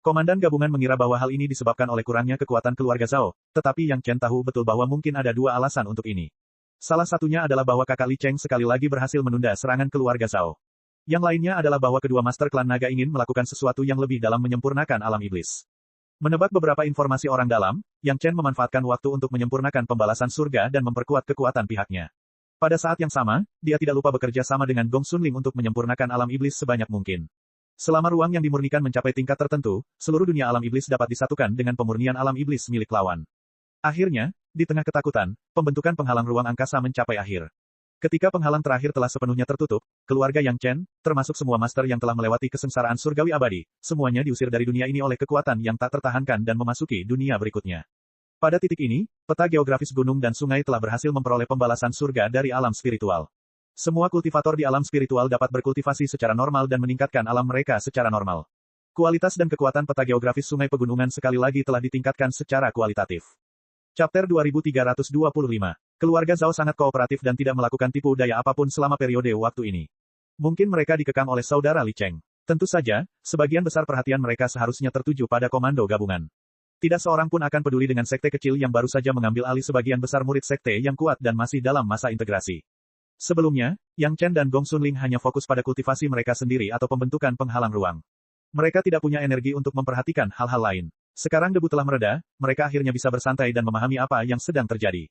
Komandan gabungan mengira bahwa hal ini disebabkan oleh kurangnya kekuatan keluarga Zhao, tetapi Yang Chen tahu betul bahwa mungkin ada dua alasan untuk ini. Salah satunya adalah bahwa kakak Li Cheng sekali lagi berhasil menunda serangan keluarga Zhao. Yang lainnya adalah bahwa kedua master klan naga ingin melakukan sesuatu yang lebih dalam menyempurnakan alam iblis. Menebak beberapa informasi orang dalam, Yang Chen memanfaatkan waktu untuk menyempurnakan pembalasan surga dan memperkuat kekuatan pihaknya. Pada saat yang sama, dia tidak lupa bekerja sama dengan Gong Xunling untuk menyempurnakan alam iblis sebanyak mungkin. Selama ruang yang dimurnikan mencapai tingkat tertentu, seluruh dunia alam iblis dapat disatukan dengan pemurnian alam iblis milik lawan. Akhirnya, di tengah ketakutan, pembentukan penghalang ruang angkasa mencapai akhir. Ketika penghalang terakhir telah sepenuhnya tertutup, keluarga Yang Chen, termasuk semua master yang telah melewati kesengsaraan surgawi abadi, semuanya diusir dari dunia ini oleh kekuatan yang tak tertahankan dan memasuki dunia berikutnya. Pada titik ini, peta geografis gunung dan sungai telah berhasil memperoleh pembalasan surga dari alam spiritual. Semua kultivator di alam spiritual dapat berkultivasi secara normal dan meningkatkan alam mereka secara normal. Kualitas dan kekuatan peta geografis sungai pegunungan sekali lagi telah ditingkatkan secara kualitatif. Chapter 2325. Keluarga Zhao sangat kooperatif dan tidak melakukan tipu daya apapun selama periode waktu ini. Mungkin mereka dikekang oleh saudara Li Cheng. Tentu saja, sebagian besar perhatian mereka seharusnya tertuju pada komando gabungan. Tidak seorang pun akan peduli dengan sekte kecil yang baru saja mengambil alih sebagian besar murid sekte yang kuat dan masih dalam masa integrasi. Sebelumnya, Yang Chen dan Gong Xunling hanya fokus pada kultivasi mereka sendiri atau pembentukan penghalang ruang. Mereka tidak punya energi untuk memperhatikan hal-hal lain. Sekarang debu telah mereda, mereka akhirnya bisa bersantai dan memahami apa yang sedang terjadi.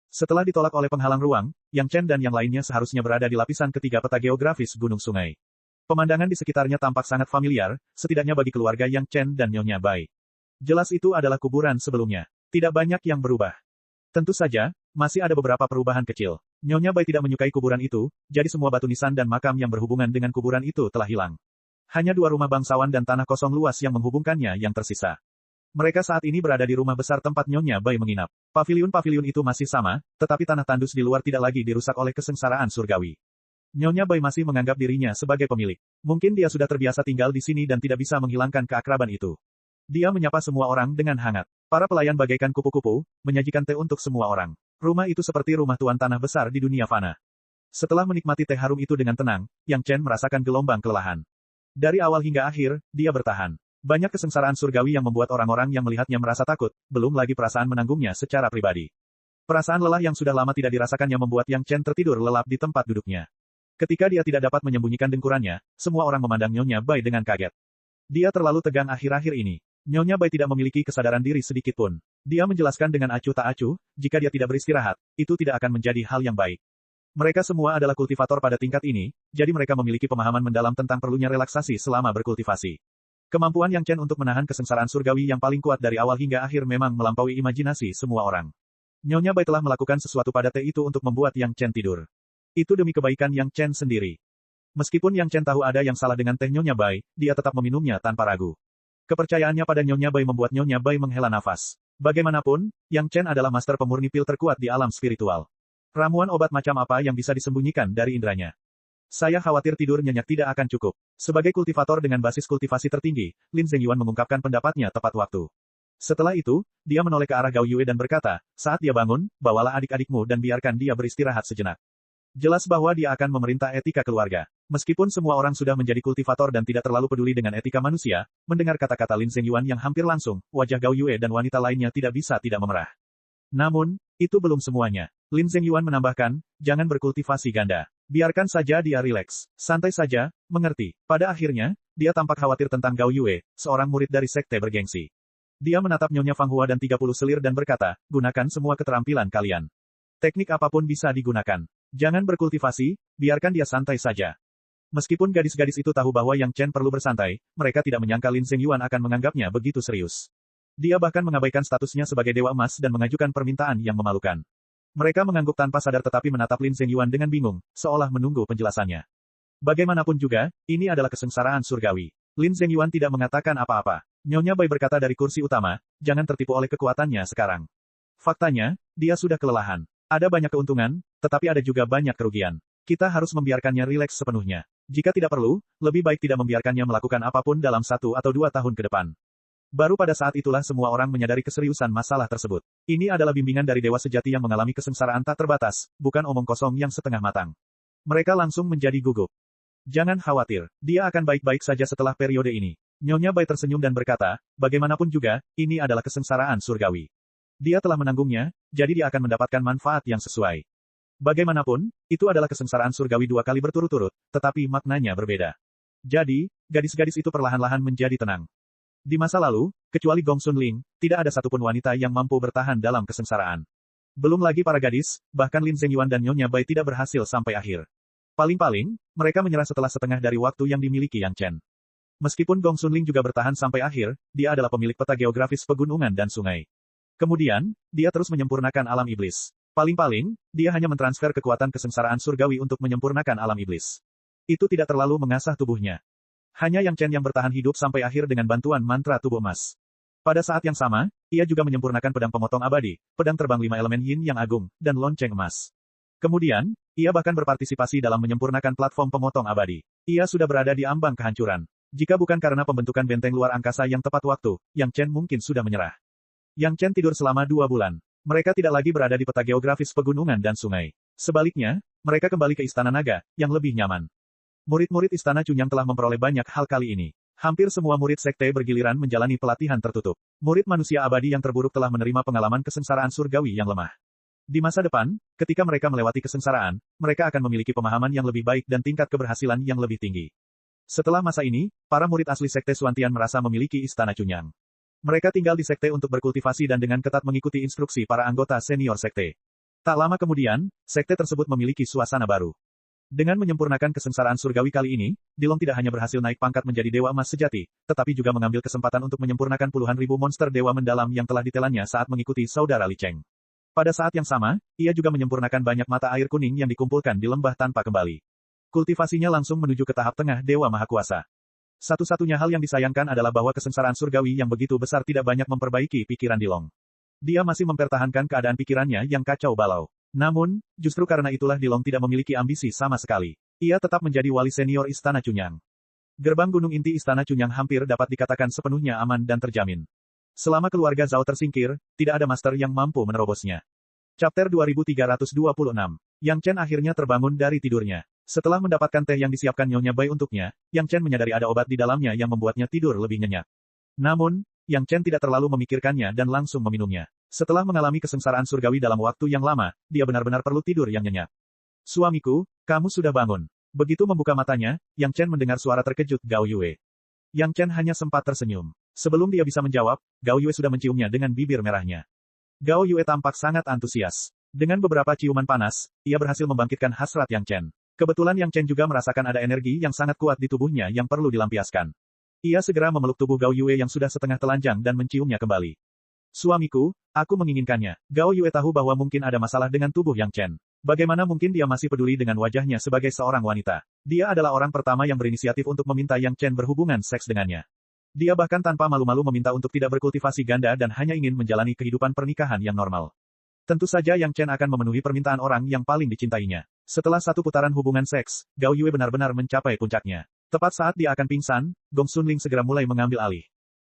Setelah ditolak oleh penghalang ruang, Yang Chen dan yang lainnya seharusnya berada di lapisan ketiga peta geografis gunung sungai. Pemandangan di sekitarnya tampak sangat familiar, setidaknya bagi keluarga Yang Chen dan Nyonya Bai. Jelas itu adalah kuburan sebelumnya. Tidak banyak yang berubah. Tentu saja, masih ada beberapa perubahan kecil. Nyonya Bai tidak menyukai kuburan itu, jadi semua batu nisan dan makam yang berhubungan dengan kuburan itu telah hilang. Hanya dua rumah bangsawan dan tanah kosong luas yang menghubungkannya yang tersisa. Mereka saat ini berada di rumah besar tempat Nyonya Bai menginap. Paviliun-paviliun itu masih sama, tetapi tanah tandus di luar tidak lagi dirusak oleh kesengsaraan surgawi. Nyonya Bai masih menganggap dirinya sebagai pemilik. Mungkin dia sudah terbiasa tinggal di sini dan tidak bisa menghilangkan keakraban itu. Dia menyapa semua orang dengan hangat. Para pelayan bagaikan kupu-kupu, menyajikan teh untuk semua orang. Rumah itu seperti rumah tuan tanah besar di dunia fana. Setelah menikmati teh harum itu dengan tenang, Yang Chen merasakan gelombang kelelahan. Dari awal hingga akhir, dia bertahan. Banyak kesengsaraan surgawi yang membuat orang-orang yang melihatnya merasa takut, belum lagi perasaan menanggungnya secara pribadi. Perasaan lelah yang sudah lama tidak dirasakannya membuat Yang Chen tertidur lelap di tempat duduknya. Ketika dia tidak dapat menyembunyikan dengkurannya, semua orang memandang Nyonya Bai dengan kaget. Dia terlalu tegang akhir-akhir ini. Nyonya Bai tidak memiliki kesadaran diri sedikit pun. Dia menjelaskan dengan acuh tak acuh, jika dia tidak beristirahat, itu tidak akan menjadi hal yang baik. Mereka semua adalah kultivator pada tingkat ini, jadi mereka memiliki pemahaman mendalam tentang perlunya relaksasi selama berkultivasi. Kemampuan Yang Chen untuk menahan kesengsaraan surgawi yang paling kuat dari awal hingga akhir memang melampaui imajinasi semua orang. Nyonya Bai telah melakukan sesuatu pada teh itu untuk membuat Yang Chen tidur. Itu demi kebaikan Yang Chen sendiri. Meskipun Yang Chen tahu ada yang salah dengan teh Nyonya Bai, dia tetap meminumnya tanpa ragu. Kepercayaannya pada Nyonya Bai membuat Nyonya Bai menghela nafas. Bagaimanapun, Yang Chen adalah master pemurni pil terkuat di alam spiritual. Ramuan obat macam apa yang bisa disembunyikan dari indranya? Saya khawatir tidur nyenyak tidak akan cukup. Sebagai kultivator dengan basis kultivasi tertinggi, Lin Zhengyuan mengungkapkan pendapatnya tepat waktu. Setelah itu, dia menoleh ke arah Gao Yue dan berkata, saat dia bangun, bawalah adik-adikmu dan biarkan dia beristirahat sejenak. Jelas bahwa dia akan memerintah etika keluarga. Meskipun semua orang sudah menjadi kultivator dan tidak terlalu peduli dengan etika manusia, mendengar kata-kata Lin Zhengyuan yang hampir langsung, wajah Gao Yue dan wanita lainnya tidak bisa tidak memerah. Namun, itu belum semuanya. Lin Zhengyuan menambahkan, jangan berkultivasi ganda. Biarkan saja dia rileks. Santai saja, mengerti. Pada akhirnya, dia tampak khawatir tentang Gao Yue, seorang murid dari sekte bergengsi. Dia menatap Nyonya Fang Hua dan 30 selir dan berkata, gunakan semua keterampilan kalian. Teknik apapun bisa digunakan. Jangan berkultivasi, biarkan dia santai saja. Meskipun gadis-gadis itu tahu bahwa Yang Chen perlu bersantai, mereka tidak menyangka Lin Zhengyuan akan menganggapnya begitu serius. Dia bahkan mengabaikan statusnya sebagai Dewa Emas dan mengajukan permintaan yang memalukan. Mereka mengangguk tanpa sadar tetapi menatap Lin Zhengyuan dengan bingung, seolah menunggu penjelasannya. Bagaimanapun juga, ini adalah kesengsaraan surgawi. Lin Zhengyuan tidak mengatakan apa-apa. Nyonya Bai berkata dari kursi utama, jangan tertipu oleh kekuatannya sekarang. Faktanya, dia sudah kelelahan. Ada banyak keuntungan, tetapi ada juga banyak kerugian. Kita harus membiarkannya rileks sepenuhnya. Jika tidak perlu, lebih baik tidak membiarkannya melakukan apapun dalam 1 atau 2 tahun ke depan. Baru pada saat itulah semua orang menyadari keseriusan masalah tersebut. Ini adalah bimbingan dari dewa sejati yang mengalami kesengsaraan tak terbatas, bukan omong kosong yang setengah matang. Mereka langsung menjadi gugup. Jangan khawatir, dia akan baik-baik saja setelah periode ini. Nyonya Bai tersenyum dan berkata, bagaimanapun juga, ini adalah kesengsaraan surgawi. Dia telah menanggungnya, jadi dia akan mendapatkan manfaat yang sesuai. Bagaimanapun, itu adalah kesengsaraan surgawi 2 kali berturut-turut, tetapi maknanya berbeda. Jadi, gadis-gadis itu perlahan-lahan menjadi tenang. Di masa lalu, kecuali Gong Sun Ling, tidak ada satupun wanita yang mampu bertahan dalam kesengsaraan. Belum lagi para gadis, bahkan Lin Zhengyuan dan Nyonya Bai tidak berhasil sampai akhir. Paling-paling, mereka menyerah setelah setengah dari waktu yang dimiliki Yang Chen. Meskipun Gong Sun Ling juga bertahan sampai akhir, dia adalah pemilik peta geografis pegunungan dan sungai. Kemudian, dia terus menyempurnakan alam iblis. Paling-paling, dia hanya mentransfer kekuatan kesengsaraan surgawi untuk menyempurnakan alam iblis. Itu tidak terlalu mengasah tubuhnya. Hanya Yang Chen yang bertahan hidup sampai akhir dengan bantuan mantra tubuh emas. Pada saat yang sama, ia juga menyempurnakan pedang pemotong abadi, pedang terbang 5 elemen yin yang agung, dan lonceng emas. Kemudian, ia bahkan berpartisipasi dalam menyempurnakan platform pemotong abadi. Ia sudah berada di ambang kehancuran. Jika bukan karena pembentukan benteng luar angkasa yang tepat waktu, Yang Chen mungkin sudah menyerah. Yang Chen tidur selama 2 bulan. Mereka tidak lagi berada di peta geografis pegunungan dan sungai. Sebaliknya, mereka kembali ke Istana Naga, yang lebih nyaman. Murid-murid Istana Cunyang telah memperoleh banyak hal kali ini. Hampir semua murid sekte bergiliran menjalani pelatihan tertutup. Murid manusia abadi yang terburuk telah menerima pengalaman kesengsaraan surgawi yang lemah. Di masa depan, ketika mereka melewati kesengsaraan, mereka akan memiliki pemahaman yang lebih baik dan tingkat keberhasilan yang lebih tinggi. Setelah masa ini, para murid asli Sekte Suantian merasa memiliki Istana Cunyang. Mereka tinggal di sekte untuk berkultivasi dan dengan ketat mengikuti instruksi para anggota senior sekte. Tak lama kemudian, sekte tersebut memiliki suasana baru. Dengan menyempurnakan kesengsaraan surgawi kali ini, Dilong tidak hanya berhasil naik pangkat menjadi Dewa Emas sejati, tetapi juga mengambil kesempatan untuk menyempurnakan puluhan ribu monster Dewa Mendalam yang telah ditelannya saat mengikuti saudara Li Cheng. Pada saat yang sama, ia juga menyempurnakan banyak mata air kuning yang dikumpulkan di lembah tanpa kembali. Kultivasinya langsung menuju ke tahap tengah Dewa Mahakuasa. Satu-satunya hal yang disayangkan adalah bahwa kesengsaraan surgawi yang begitu besar tidak banyak memperbaiki pikiran Dilong. Dia masih mempertahankan keadaan pikirannya yang kacau balau. Namun, justru karena itulah Dilong tidak memiliki ambisi sama sekali. Ia tetap menjadi wali senior Istana Cunyang. Gerbang gunung inti Istana Cunyang hampir dapat dikatakan sepenuhnya aman dan terjamin. Selama keluarga Zhao tersingkir, tidak ada master yang mampu menerobosnya. Chapter 2326. Yang Chen akhirnya terbangun dari tidurnya. Setelah mendapatkan teh yang disiapkan Nyonya Bai untuknya, Yang Chen menyadari ada obat di dalamnya yang membuatnya tidur lebih nyenyak. Namun, Yang Chen tidak terlalu memikirkannya dan langsung meminumnya. Setelah mengalami kesengsaraan surgawi dalam waktu yang lama, dia benar-benar perlu tidur yang nyenyak. Suamiku, kamu sudah bangun. Begitu membuka matanya, Yang Chen mendengar suara terkejut Gao Yue. Yang Chen hanya sempat tersenyum. Sebelum dia bisa menjawab, Gao Yue sudah menciumnya dengan bibir merahnya. Gao Yue tampak sangat antusias. Dengan beberapa ciuman panas, ia berhasil membangkitkan hasrat Yang Chen. Kebetulan Yang Chen juga merasakan ada energi yang sangat kuat di tubuhnya yang perlu dilampiaskan. Ia segera memeluk tubuh Gao Yue yang sudah setengah telanjang dan menciumnya kembali. Suamiku, aku menginginkannya. Gao Yue tahu bahwa mungkin ada masalah dengan tubuh Yang Chen. Bagaimana mungkin dia masih peduli dengan wajahnya sebagai seorang wanita? Dia adalah orang pertama yang berinisiatif untuk meminta Yang Chen berhubungan seks dengannya. Dia bahkan tanpa malu-malu meminta untuk tidak berkultivasi ganda dan hanya ingin menjalani kehidupan pernikahan yang normal. Tentu saja Yang Chen akan memenuhi permintaan orang yang paling dicintainya. Setelah satu putaran hubungan seks, Gao Yue benar-benar mencapai puncaknya. Tepat saat dia akan pingsan, Gong Sun Ling segera mulai mengambil alih.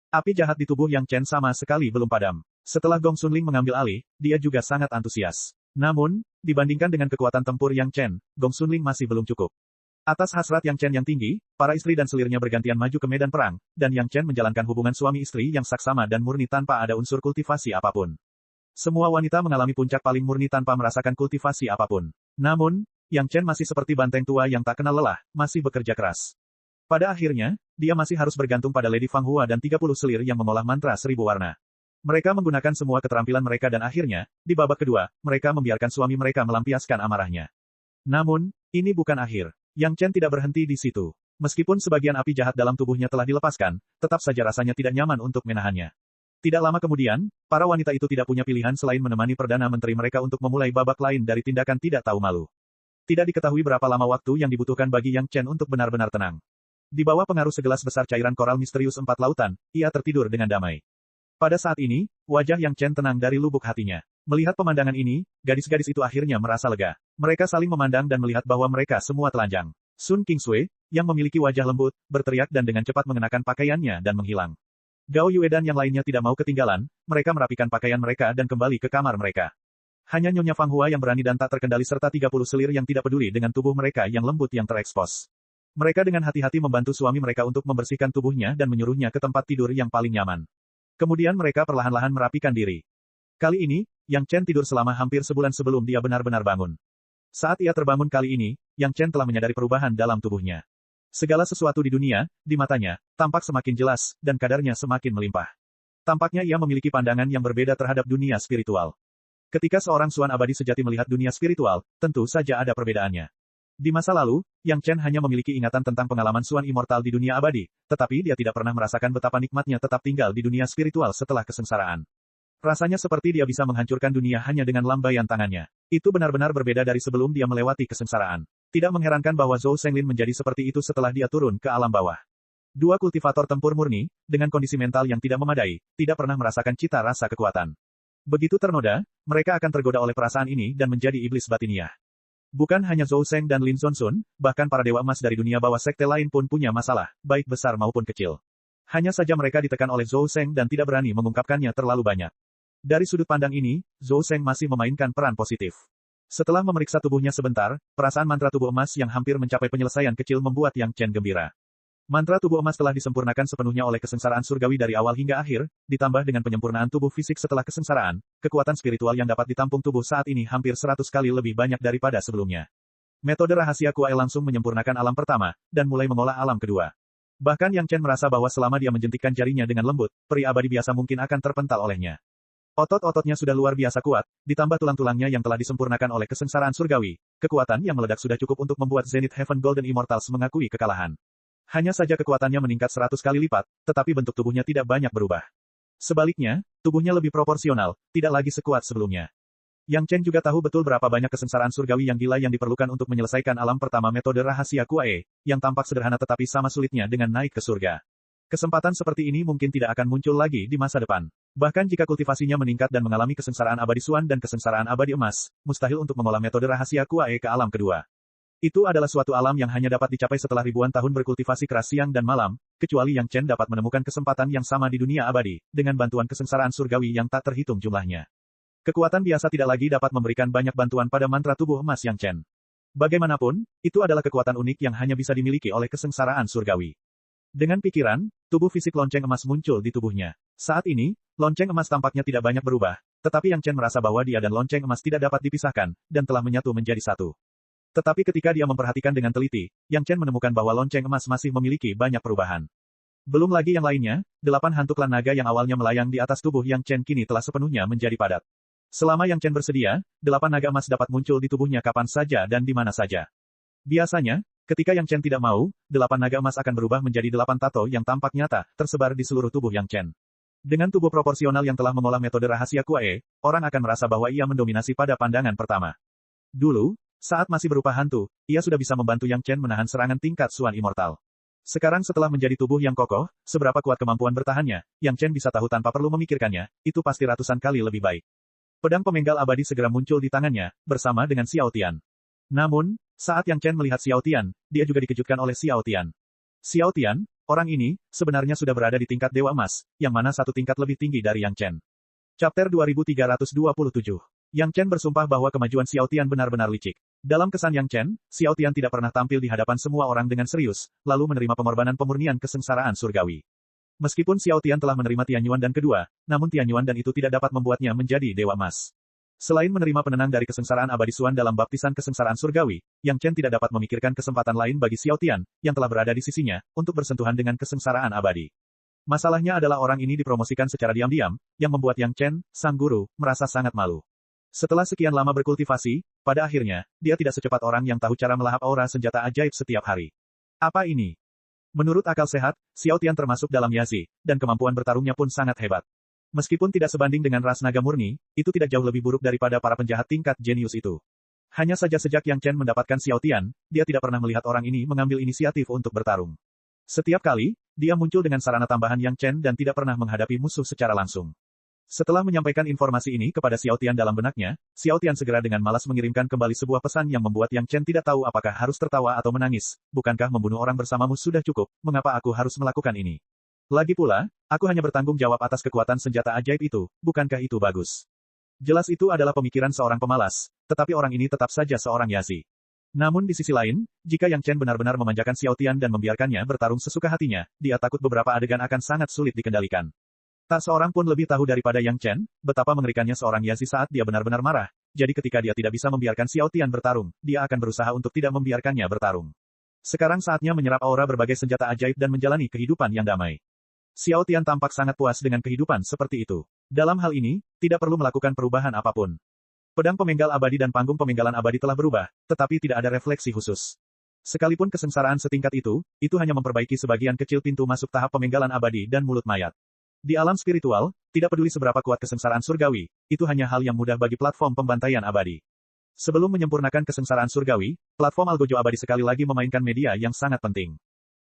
Api jahat di tubuh Yang Chen sama sekali belum padam. Setelah Gong Sun Ling mengambil alih, dia juga sangat antusias. Namun, dibandingkan dengan kekuatan tempur Yang Chen, Gong Sun Ling masih belum cukup. Atas hasrat Yang Chen yang tinggi, para istri dan selirnya bergantian maju ke medan perang, dan Yang Chen menjalankan hubungan suami istri yang saksama dan murni tanpa ada unsur kultivasi apapun. Semua wanita mengalami puncak paling murni tanpa merasakan kultivasi apapun. Namun, Yang Chen masih seperti banteng tua yang tak kenal lelah, masih bekerja keras. Pada akhirnya, dia masih harus bergantung pada Lady Fang Hua dan 30 selir yang mengolah mantra 1000 warna. Mereka menggunakan semua keterampilan mereka dan akhirnya, di babak kedua, mereka membiarkan suami mereka melampiaskan amarahnya. Namun, ini bukan akhir. Yang Chen tidak berhenti di situ. Meskipun sebagian api jahat dalam tubuhnya telah dilepaskan, tetap saja rasanya tidak nyaman untuk menahannya. Tidak lama kemudian, para wanita itu tidak punya pilihan selain menemani Perdana Menteri mereka untuk memulai babak lain dari tindakan tidak tahu malu. Tidak diketahui berapa lama waktu yang dibutuhkan bagi Yang Chen untuk benar-benar tenang. Di bawah pengaruh segelas besar cairan koral misterius 4 lautan, ia tertidur dengan damai. Pada saat ini, wajah Yang Chen tenang dari lubuk hatinya. Melihat pemandangan ini, gadis-gadis itu akhirnya merasa lega. Mereka saling memandang dan melihat bahwa mereka semua telanjang. Sun Kingsui, yang memiliki wajah lembut, berteriak dan dengan cepat mengenakan pakaiannya dan menghilang. Gao Yue dan yang lainnya tidak mau ketinggalan, mereka merapikan pakaian mereka dan kembali ke kamar mereka. Hanya Nyonya Fang Hua yang berani dan tak terkendali serta 30 selir yang tidak peduli dengan tubuh mereka yang lembut yang terekspos. Mereka dengan hati-hati membantu suami mereka untuk membersihkan tubuhnya dan menyuruhnya ke tempat tidur yang paling nyaman. Kemudian mereka perlahan-lahan merapikan diri. Kali ini, Yang Chen tidur selama hampir sebulan sebelum dia benar-benar bangun. Saat ia terbangun kali ini, Yang Chen telah menyadari perubahan dalam tubuhnya. Segala sesuatu di dunia, di matanya, tampak semakin jelas, dan kadarnya semakin melimpah. Tampaknya ia memiliki pandangan yang berbeda terhadap dunia spiritual. Ketika seorang Suan abadi sejati melihat dunia spiritual, tentu saja ada perbedaannya. Di masa lalu, Yang Chen hanya memiliki ingatan tentang pengalaman Suan immortal di dunia abadi, tetapi dia tidak pernah merasakan betapa nikmatnya tetap tinggal di dunia spiritual setelah kesengsaraan. Rasanya seperti dia bisa menghancurkan dunia hanya dengan lambaian tangannya. Itu benar-benar berbeda dari sebelum dia melewati kesengsaraan. Tidak mengherankan bahwa Zhou Senglin menjadi seperti itu setelah dia turun ke alam bawah. Dua kultivator tempur murni, dengan kondisi mental yang tidak memadai, tidak pernah merasakan cita rasa kekuatan. Begitu ternoda, mereka akan tergoda oleh perasaan ini dan menjadi iblis batiniah. Bukan hanya Zhou Seng dan Lin Zonsun, bahkan para dewa emas dari dunia bawah sekte lain pun punya masalah, baik besar maupun kecil. Hanya saja mereka ditekan oleh Zhou Seng dan tidak berani mengungkapkannya terlalu banyak. Dari sudut pandang ini, Zhou Seng masih memainkan peran positif. Setelah memeriksa tubuhnya sebentar, perasaan mantra tubuh emas yang hampir mencapai penyelesaian kecil membuat Yang Chen gembira. Mantra tubuh emas telah disempurnakan sepenuhnya oleh kesengsaraan surgawi dari awal hingga akhir, ditambah dengan penyempurnaan tubuh fisik setelah kesengsaraan, kekuatan spiritual yang dapat ditampung tubuh saat ini hampir 100 kali lebih banyak daripada sebelumnya. Metode rahasia Kuai langsung menyempurnakan alam pertama, dan mulai mengolah alam kedua. Bahkan Yang Chen merasa bahwa selama dia menjentikkan jarinya dengan lembut, peri abadi biasa mungkin akan terpental olehnya. Otot-ototnya sudah luar biasa kuat, ditambah tulang-tulangnya yang telah disempurnakan oleh kesengsaraan surgawi, kekuatan yang meledak sudah cukup untuk membuat Zenith Heaven Golden Immortals mengakui kekalahan. Hanya saja kekuatannya meningkat 100 kali lipat, tetapi bentuk tubuhnya tidak banyak berubah. Sebaliknya, tubuhnya lebih proporsional, tidak lagi sekuat sebelumnya. Yang Chen juga tahu betul berapa banyak kesengsaraan surgawi yang gila yang diperlukan untuk menyelesaikan alam pertama metode rahasia Kuai, yang tampak sederhana tetapi sama sulitnya dengan naik ke surga. Kesempatan seperti ini mungkin tidak akan muncul lagi di masa depan. Bahkan jika kultivasinya meningkat dan mengalami kesengsaraan abadi Suan dan kesengsaraan abadi emas, mustahil untuk mengolah metode rahasia Kuai ke alam kedua. Itu adalah suatu alam yang hanya dapat dicapai setelah ribuan tahun berkultivasi keras siang dan malam, kecuali Yang Chen dapat menemukan kesempatan yang sama di dunia abadi, dengan bantuan kesengsaraan surgawi yang tak terhitung jumlahnya. Kekuatan biasa tidak lagi dapat memberikan banyak bantuan pada mantra tubuh emas Yang Chen. Bagaimanapun, itu adalah kekuatan unik yang hanya bisa dimiliki oleh kesengsaraan surgawi. Dengan pikiran, tubuh fisik lonceng emas muncul di tubuhnya. Saat ini, lonceng emas tampaknya tidak banyak berubah, tetapi Yang Chen merasa bahwa dia dan lonceng emas tidak dapat dipisahkan, dan telah menyatu menjadi satu. Tetapi ketika dia memperhatikan dengan teliti, Yang Chen menemukan bahwa lonceng emas masih memiliki banyak perubahan. Belum lagi yang lainnya, 8 hantu klan naga yang awalnya melayang di atas tubuh Yang Chen kini telah sepenuhnya menjadi padat. Selama Yang Chen bersedia, 8 naga emas dapat muncul di tubuhnya kapan saja dan di mana saja. Biasanya, ketika Yang Chen tidak mau, 8 naga emas akan berubah menjadi 8 tato yang tampak nyata, tersebar di seluruh tubuh Yang Chen. Dengan tubuh proporsional yang telah mengolah metode rahasia Kuai, orang akan merasa bahwa ia mendominasi pada pandangan pertama. Dulu, saat masih berupa hantu, ia sudah bisa membantu Yang Chen menahan serangan tingkat Suan Immortal. Sekarang setelah menjadi tubuh yang kokoh, seberapa kuat kemampuan bertahannya, Yang Chen bisa tahu tanpa perlu memikirkannya, itu pasti ratusan kali lebih baik. Pedang pemenggal abadi segera muncul di tangannya, bersama dengan Xiao Tian. Namun, saat Yang Chen melihat Xiao Tian, dia juga dikejutkan oleh Xiao Tian. Xiao Tian, orang ini, sebenarnya sudah berada di tingkat Dewa Emas, yang mana satu tingkat lebih tinggi dari Yang Chen. Chapter 2327. Yang Chen bersumpah bahwa kemajuan Xiao Tian benar-benar licik. Dalam kesan Yang Chen, Xiao Tian tidak pernah tampil di hadapan semua orang dengan serius, lalu menerima pengorbanan pemurnian kesengsaraan surgawi. Meskipun Xiao Tian telah menerima Tianyuan dan kedua, namun Tianyuan dan itu tidak dapat membuatnya menjadi Dewa Emas. Selain menerima penenang dari kesengsaraan abadi Suan dalam baptisan kesengsaraan surgawi, Yang Chen tidak dapat memikirkan kesempatan lain bagi Xiao Tian, yang telah berada di sisinya, untuk bersentuhan dengan kesengsaraan abadi. Masalahnya adalah orang ini dipromosikan secara diam-diam, yang membuat Yang Chen, sang guru, merasa sangat malu. Setelah sekian lama berkultivasi, pada akhirnya, dia tidak secepat orang yang tahu cara melahap aura senjata ajaib setiap hari. Apa ini? Menurut akal sehat, Xiao Tian termasuk dalam Yazi, dan kemampuan bertarungnya pun sangat hebat. Meskipun tidak sebanding dengan ras naga murni, itu tidak jauh lebih buruk daripada para penjahat tingkat jenius itu. Hanya saja sejak Yang Chen mendapatkan Xiao Tian, dia tidak pernah melihat orang ini mengambil inisiatif untuk bertarung. Setiap kali, dia muncul dengan sarana tambahan Yang Chen dan tidak pernah menghadapi musuh secara langsung. Setelah menyampaikan informasi ini kepada Xiao Tian dalam benaknya, Xiao Tian segera dengan malas mengirimkan kembali sebuah pesan yang membuat Yang Chen tidak tahu apakah harus tertawa atau menangis. Bukankah membunuh orang bersamamu sudah cukup, mengapa aku harus melakukan ini? Lagi pula, aku hanya bertanggung jawab atas kekuatan senjata ajaib itu, bukankah itu bagus? Jelas itu adalah pemikiran seorang pemalas, tetapi orang ini tetap saja seorang Yazi. Namun di sisi lain, jika Yang Chen benar-benar memanjakan Xiao Tian dan membiarkannya bertarung sesuka hatinya, dia takut beberapa adegan akan sangat sulit dikendalikan. Tak seorang pun lebih tahu daripada Yang Chen, betapa mengerikannya seorang Yazi saat dia benar-benar marah. Jadi ketika dia tidak bisa membiarkan Xiao Tian bertarung, dia akan berusaha untuk tidak membiarkannya bertarung. Sekarang saatnya menyerap aura berbagai senjata ajaib dan menjalani kehidupan yang damai. Xiao Tian tampak sangat puas dengan kehidupan seperti itu. Dalam hal ini, tidak perlu melakukan perubahan apapun. Pedang pemenggal abadi dan panggung pemenggalan abadi telah berubah, tetapi tidak ada refleksi khusus. Sekalipun kesengsaraan setingkat itu hanya memperbaiki sebagian kecil pintu masuk tahap pemenggalan abadi dan mulut mayat. Di alam spiritual, tidak peduli seberapa kuat kesengsaraan surgawi, itu hanya hal yang mudah bagi platform pembantaian abadi. Sebelum menyempurnakan kesengsaraan surgawi, platform Algojo abadi sekali lagi memainkan media yang sangat penting.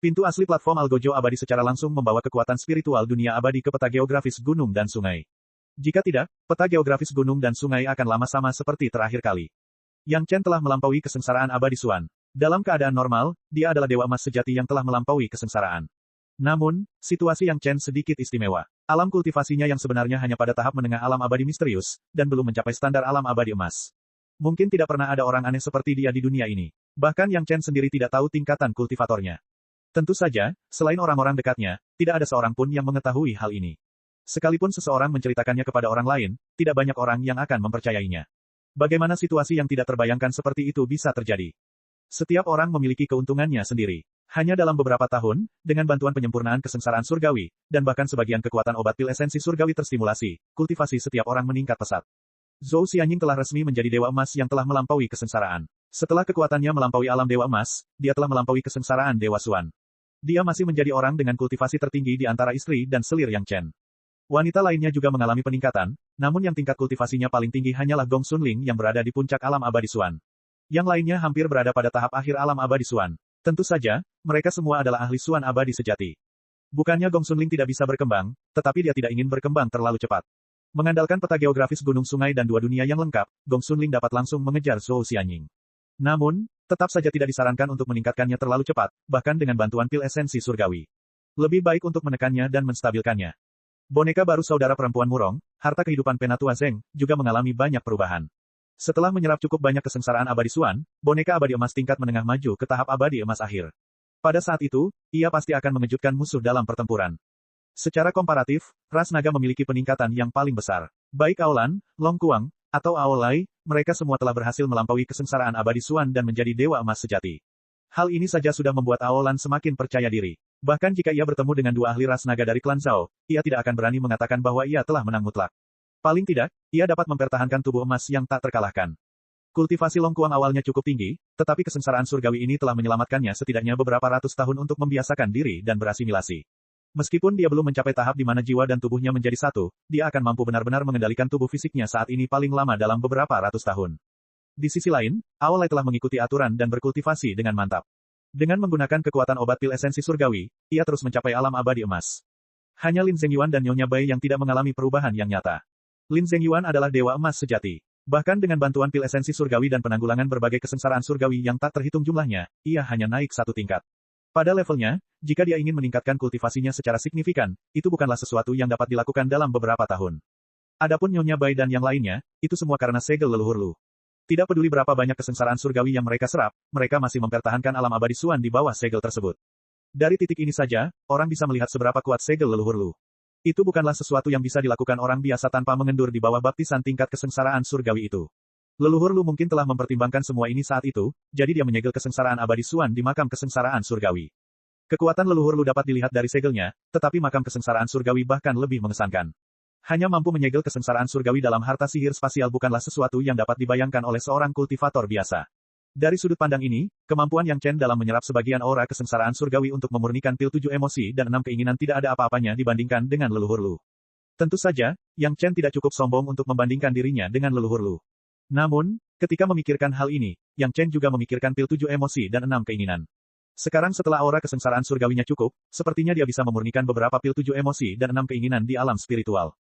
Pintu asli platform Algojo abadi secara langsung membawa kekuatan spiritual dunia abadi ke peta geografis gunung dan sungai. Jika tidak, peta geografis gunung dan sungai akan lama sama seperti terakhir kali. Yang Chen telah melampaui kesengsaraan abadi Xuan. Dalam keadaan normal, dia adalah dewa emas sejati yang telah melampaui kesengsaraan. Namun, situasi Yang Chen sedikit istimewa. Alam kultivasinya yang sebenarnya hanya pada tahap menengah alam abadi misterius, dan belum mencapai standar alam abadi emas. Mungkin tidak pernah ada orang aneh seperti dia di dunia ini. Bahkan Yang Chen sendiri tidak tahu tingkatan kultivatornya. Tentu saja, selain orang-orang dekatnya, tidak ada seorang pun yang mengetahui hal ini. Sekalipun seseorang menceritakannya kepada orang lain, tidak banyak orang yang akan mempercayainya. Bagaimana situasi yang tidak terbayangkan seperti itu bisa terjadi? Setiap orang memiliki keuntungannya sendiri. Hanya dalam beberapa tahun, dengan bantuan penyempurnaan kesengsaraan surgawi, dan bahkan sebagian kekuatan obat pil esensi surgawi terstimulasi, kultivasi setiap orang meningkat pesat. Zhou Xianying telah resmi menjadi dewa emas yang telah melampaui kesengsaraan. Setelah kekuatannya melampaui alam dewa emas, dia telah melampaui kesengsaraan dewa Xuan. Dia masih menjadi orang dengan kultivasi tertinggi di antara istri dan selir Yang Chen. Wanita lainnya juga mengalami peningkatan, namun yang tingkat kultivasinya paling tinggi hanyalah Gong Xunling yang berada di puncak alam abadi Xuan. Yang lainnya hampir berada pada tahap akhir alam abadi Xuan. Tentu saja, mereka semua adalah ahli Xuan abadi sejati. Bukannya Gong Xunling tidak bisa berkembang, tetapi dia tidak ingin berkembang terlalu cepat. Mengandalkan peta geografis gunung sungai dan dua dunia yang lengkap, Gong Xunling dapat langsung mengejar Zhou Xianying. Namun, tetap saja tidak disarankan untuk meningkatkannya terlalu cepat, bahkan dengan bantuan pil esensi surgawi. Lebih baik untuk menekannya dan menstabilkannya. Boneka baru saudara perempuan Murong, harta kehidupan Penatua Zeng, juga mengalami banyak perubahan. Setelah menyerap cukup banyak kesengsaraan abadi Xuan, boneka abadi emas tingkat menengah maju ke tahap abadi emas akhir. Pada saat itu, ia pasti akan mengejutkan musuh dalam pertempuran. Secara komparatif, ras naga memiliki peningkatan yang paling besar. Baik Aolan, Long Kuang, atau Aolai, mereka semua telah berhasil melampaui kesengsaraan abadi Xuan dan menjadi dewa emas sejati. Hal ini saja sudah membuat Aolan semakin percaya diri. Bahkan jika ia bertemu dengan dua ahli ras naga dari klan Zhao, ia tidak akan berani mengatakan bahwa ia telah menang mutlak. Paling tidak, ia dapat mempertahankan tubuh emas yang tak terkalahkan. Kultivasi Long Kuang awalnya cukup tinggi, tetapi kesengsaraan surgawi ini telah menyelamatkannya setidaknya beberapa ratus tahun untuk membiasakan diri dan berasimilasi. Meskipun dia belum mencapai tahap di mana jiwa dan tubuhnya menjadi satu, dia akan mampu benar-benar mengendalikan tubuh fisiknya saat ini paling lama dalam beberapa ratus tahun. Di sisi lain, Aolai telah mengikuti aturan dan berkultivasi dengan mantap. Dengan menggunakan kekuatan obat pil esensi surgawi, ia terus mencapai alam abadi emas. Hanya Lin Zhengyuan dan Nyonya Bai yang tidak mengalami perubahan yang nyata. Lin Zhengyuan adalah dewa emas sejati. Bahkan dengan bantuan pil esensi surgawi dan penanggulangan berbagai kesengsaraan surgawi yang tak terhitung jumlahnya, ia hanya naik satu tingkat. Pada levelnya, jika dia ingin meningkatkan kultivasinya secara signifikan, itu bukanlah sesuatu yang dapat dilakukan dalam beberapa tahun. Adapun Nyonya Bai dan yang lainnya, itu semua karena segel leluhur Lu. Tidak peduli berapa banyak kesengsaraan surgawi yang mereka serap, mereka masih mempertahankan alam abadi Xuan di bawah segel tersebut. Dari titik ini saja, orang bisa melihat seberapa kuat segel leluhur Lu. Itu bukanlah sesuatu yang bisa dilakukan orang biasa tanpa mengendur di bawah baptisan tingkat kesengsaraan surgawi itu. Leluhur Lu mungkin telah mempertimbangkan semua ini saat itu, jadi dia menyegel kesengsaraan abadi Xuan di makam kesengsaraan surgawi. Kekuatan leluhur Lu dapat dilihat dari segelnya, tetapi makam kesengsaraan surgawi bahkan lebih mengesankan. Hanya mampu menyegel kesengsaraan surgawi dalam harta sihir spasial bukanlah sesuatu yang dapat dibayangkan oleh seorang kultivator biasa. Dari sudut pandang ini, kemampuan Yang Chen dalam menyerap sebagian aura kesengsaraan surgawi untuk memurnikan pil 7 emosi dan 6 keinginan tidak ada apa-apanya dibandingkan dengan leluhur Lu. Tentu saja, Yang Chen tidak cukup sombong untuk membandingkan dirinya dengan leluhur Lu. Namun, ketika memikirkan hal ini, Yang Chen juga memikirkan pil 7 emosi dan 6 keinginan. Sekarang setelah aura kesengsaraan surgawinya cukup, sepertinya dia bisa memurnikan beberapa pil 7 emosi dan 6 keinginan di alam spiritual.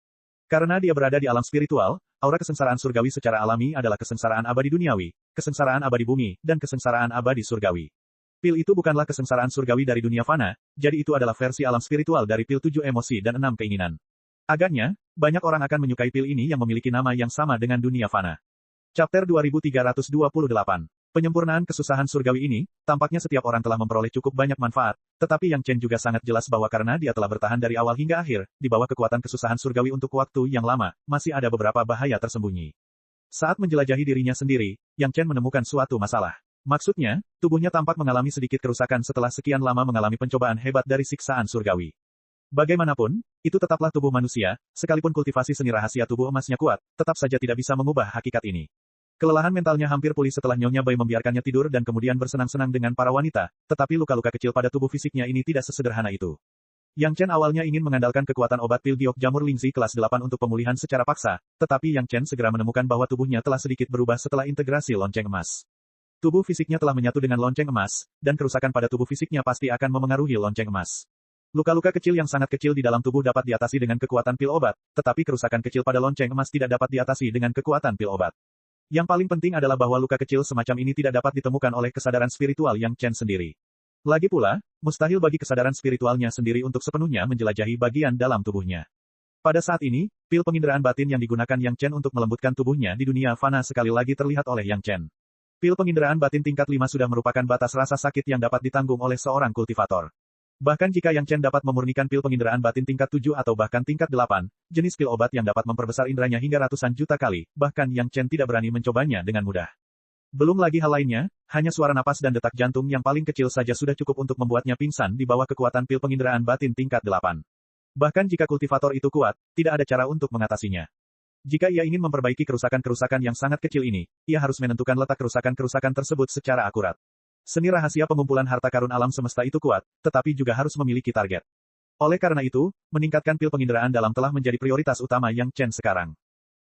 Karena dia berada di alam spiritual, aura kesengsaraan surgawi secara alami adalah kesengsaraan abadi duniawi, kesengsaraan abadi bumi, dan kesengsaraan abadi surgawi. Pil itu bukanlah kesengsaraan surgawi dari dunia fana, jadi itu adalah versi alam spiritual dari pil 7 emosi dan 6 keinginan. Agaknya, banyak orang akan menyukai pil ini yang memiliki nama yang sama dengan dunia fana. Chapter 2328. Penyempurnaan kesusahan surgawi ini, tampaknya setiap orang telah memperoleh cukup banyak manfaat, tetapi Yang Chen juga sangat jelas bahwa karena dia telah bertahan dari awal hingga akhir, di bawah kekuatan kesusahan surgawi untuk waktu yang lama, masih ada beberapa bahaya tersembunyi. Saat menjelajahi dirinya sendiri, Yang Chen menemukan suatu masalah. Maksudnya, tubuhnya tampak mengalami sedikit kerusakan setelah sekian lama mengalami pencobaan hebat dari siksaan surgawi. Bagaimanapun, itu tetaplah tubuh manusia, sekalipun kultivasi seni rahasia tubuh emasnya kuat, tetap saja tidak bisa mengubah hakikat ini. Kelelahan mentalnya hampir pulih setelah Nyonya Bai membiarkannya tidur dan kemudian bersenang-senang dengan para wanita, tetapi luka-luka kecil pada tubuh fisiknya ini tidak sesederhana itu. Yang Chen awalnya ingin mengandalkan kekuatan obat pil giok jamur Lingzi kelas 8 untuk pemulihan secara paksa, tetapi Yang Chen segera menemukan bahwa tubuhnya telah sedikit berubah setelah integrasi lonceng emas. Tubuh fisiknya telah menyatu dengan lonceng emas, dan kerusakan pada tubuh fisiknya pasti akan memengaruhi lonceng emas. Luka-luka kecil yang sangat kecil di dalam tubuh dapat diatasi dengan kekuatan pil obat, tetapi kerusakan kecil pada lonceng emas tidak dapat diatasi dengan kekuatan pil obat. Yang paling penting adalah bahwa luka kecil semacam ini tidak dapat ditemukan oleh kesadaran spiritual Yang Chen sendiri. Lagi pula, mustahil bagi kesadaran spiritualnya sendiri untuk sepenuhnya menjelajahi bagian dalam tubuhnya. Pada saat ini, pil penginderaan batin yang digunakan Yang Chen untuk melembutkan tubuhnya di dunia fana sekali lagi terlihat oleh Yang Chen. Pil penginderaan batin tingkat 5 sudah merupakan batas rasa sakit yang dapat ditanggung oleh seorang kultivator. Bahkan jika Yang Chen dapat memurnikan pil penginderaan batin tingkat 7 atau bahkan tingkat 8, jenis pil obat yang dapat memperbesar inderanya hingga ratusan juta kali, bahkan Yang Chen tidak berani mencobanya dengan mudah. Belum lagi hal lainnya, hanya suara napas dan detak jantung yang paling kecil saja sudah cukup untuk membuatnya pingsan di bawah kekuatan pil penginderaan batin tingkat 8. Bahkan jika kultivator itu kuat, tidak ada cara untuk mengatasinya. Jika ia ingin memperbaiki kerusakan-kerusakan yang sangat kecil ini, ia harus menentukan letak kerusakan-kerusakan tersebut secara akurat. Seni rahasia pengumpulan harta karun alam semesta itu kuat, tetapi juga harus memiliki target. Oleh karena itu, meningkatkan pil penginderaan dalam telah menjadi prioritas utama Yang Chen sekarang.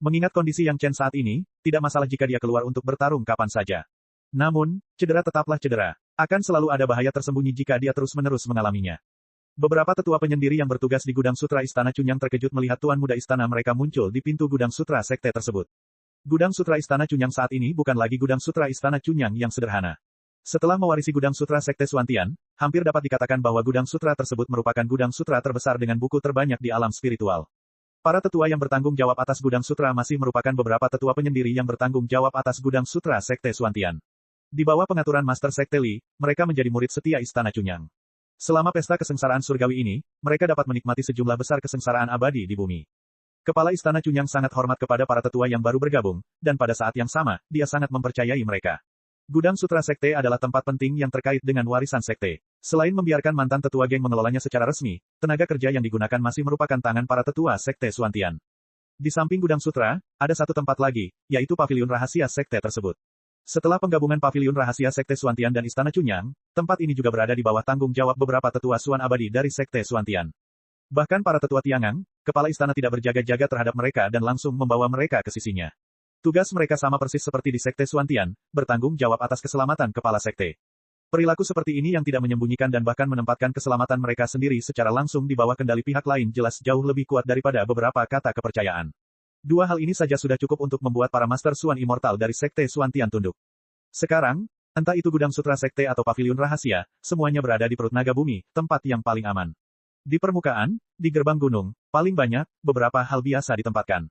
Mengingat kondisi Yang Chen saat ini, tidak masalah jika dia keluar untuk bertarung kapan saja. Namun, cedera tetaplah cedera. Akan selalu ada bahaya tersembunyi jika dia terus-menerus mengalaminya. Beberapa tetua penyendiri yang bertugas di Gudang Sutra Istana Cunyang terkejut melihat Tuan Muda Istana mereka muncul di pintu Gudang Sutra Sekte tersebut. Gudang Sutra Istana Cunyang saat ini bukan lagi Gudang Sutra Istana Cunyang yang sederhana. Setelah mewarisi Gudang Sutra Sekte Suantian, hampir dapat dikatakan bahwa Gudang Sutra tersebut merupakan gudang sutra terbesar dengan buku terbanyak di alam spiritual. Para tetua yang bertanggung jawab atas Gudang Sutra masih merupakan beberapa tetua penyendiri yang bertanggung jawab atas Gudang Sutra Sekte Suantian. Di bawah pengaturan Master Sekte Li, mereka menjadi murid setia Istana Cunyang. Selama pesta kesengsaraan surgawi ini, mereka dapat menikmati sejumlah besar kesengsaraan abadi di bumi. Kepala Istana Cunyang sangat hormat kepada para tetua yang baru bergabung, dan pada saat yang sama, dia sangat mempercayai mereka. Gudang Sutra Sekte adalah tempat penting yang terkait dengan warisan sekte. Selain membiarkan mantan tetua geng mengelolanya secara resmi, tenaga kerja yang digunakan masih merupakan tangan para tetua Sekte Suantian. Di samping Gudang Sutra, ada satu tempat lagi, yaitu Paviliun Rahasia Sekte tersebut. Setelah penggabungan Paviliun Rahasia Sekte Suantian dan Istana Cunyang, tempat ini juga berada di bawah tanggung jawab beberapa tetua Suan abadi dari Sekte Suantian. Bahkan para tetua Tiangang, kepala istana tidak berjaga-jaga terhadap mereka dan langsung membawa mereka ke sisinya. Tugas mereka sama persis seperti di Sekte Suantian, bertanggung jawab atas keselamatan kepala sekte. Perilaku seperti ini yang tidak menyembunyikan dan bahkan menempatkan keselamatan mereka sendiri secara langsung di bawah kendali pihak lain jelas jauh lebih kuat daripada beberapa kata kepercayaan. Dua hal ini saja sudah cukup untuk membuat para Master Suan Immortal dari Sekte Suantian tunduk. Sekarang, entah itu Gudang Sutra Sekte atau Paviliun Rahasia, semuanya berada di perut naga bumi, tempat yang paling aman. Di permukaan, di gerbang gunung, paling banyak, beberapa hal biasa ditempatkan.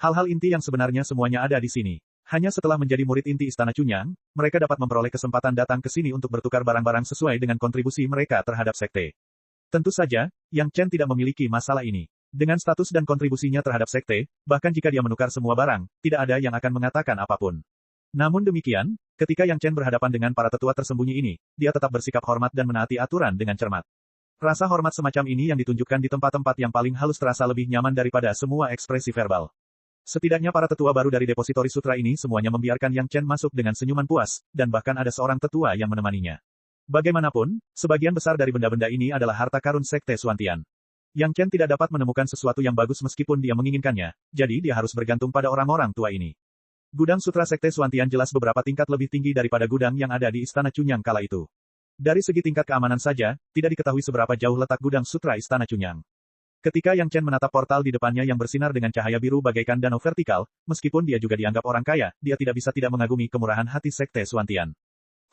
Hal-hal inti yang sebenarnya semuanya ada di sini. Hanya setelah menjadi murid inti Istana Cunyang, mereka dapat memperoleh kesempatan datang ke sini untuk bertukar barang-barang sesuai dengan kontribusi mereka terhadap sekte. Tentu saja, Yang Chen tidak memiliki masalah ini. Dengan status dan kontribusinya terhadap sekte, bahkan jika dia menukar semua barang, tidak ada yang akan mengatakan apapun. Namun demikian, ketika Yang Chen berhadapan dengan para tetua tersembunyi ini, dia tetap bersikap hormat dan menaati aturan dengan cermat. Rasa hormat semacam ini yang ditunjukkan di tempat-tempat yang paling halus terasa lebih nyaman daripada semua ekspresi verbal. Setidaknya para tetua baru dari depositori sutra ini semuanya membiarkan Yang Chen masuk dengan senyuman puas, dan bahkan ada seorang tetua yang menemaninya. Bagaimanapun, sebagian besar dari benda-benda ini adalah harta karun Sekte Suantian. Yang Chen tidak dapat menemukan sesuatu yang bagus meskipun dia menginginkannya, jadi dia harus bergantung pada orang-orang tua ini. Gudang Sutra Sekte Suantian jelas beberapa tingkat lebih tinggi daripada gudang yang ada di Istana Cunyang kala itu. Dari segi tingkat keamanan saja, tidak diketahui seberapa jauh letak Gudang Sutra Istana Cunyang. Ketika Yang Chen menatap portal di depannya yang bersinar dengan cahaya biru bagaikan danau vertikal, meskipun dia juga dianggap orang kaya, dia tidak bisa tidak mengagumi kemurahan hati Sekte Suantian.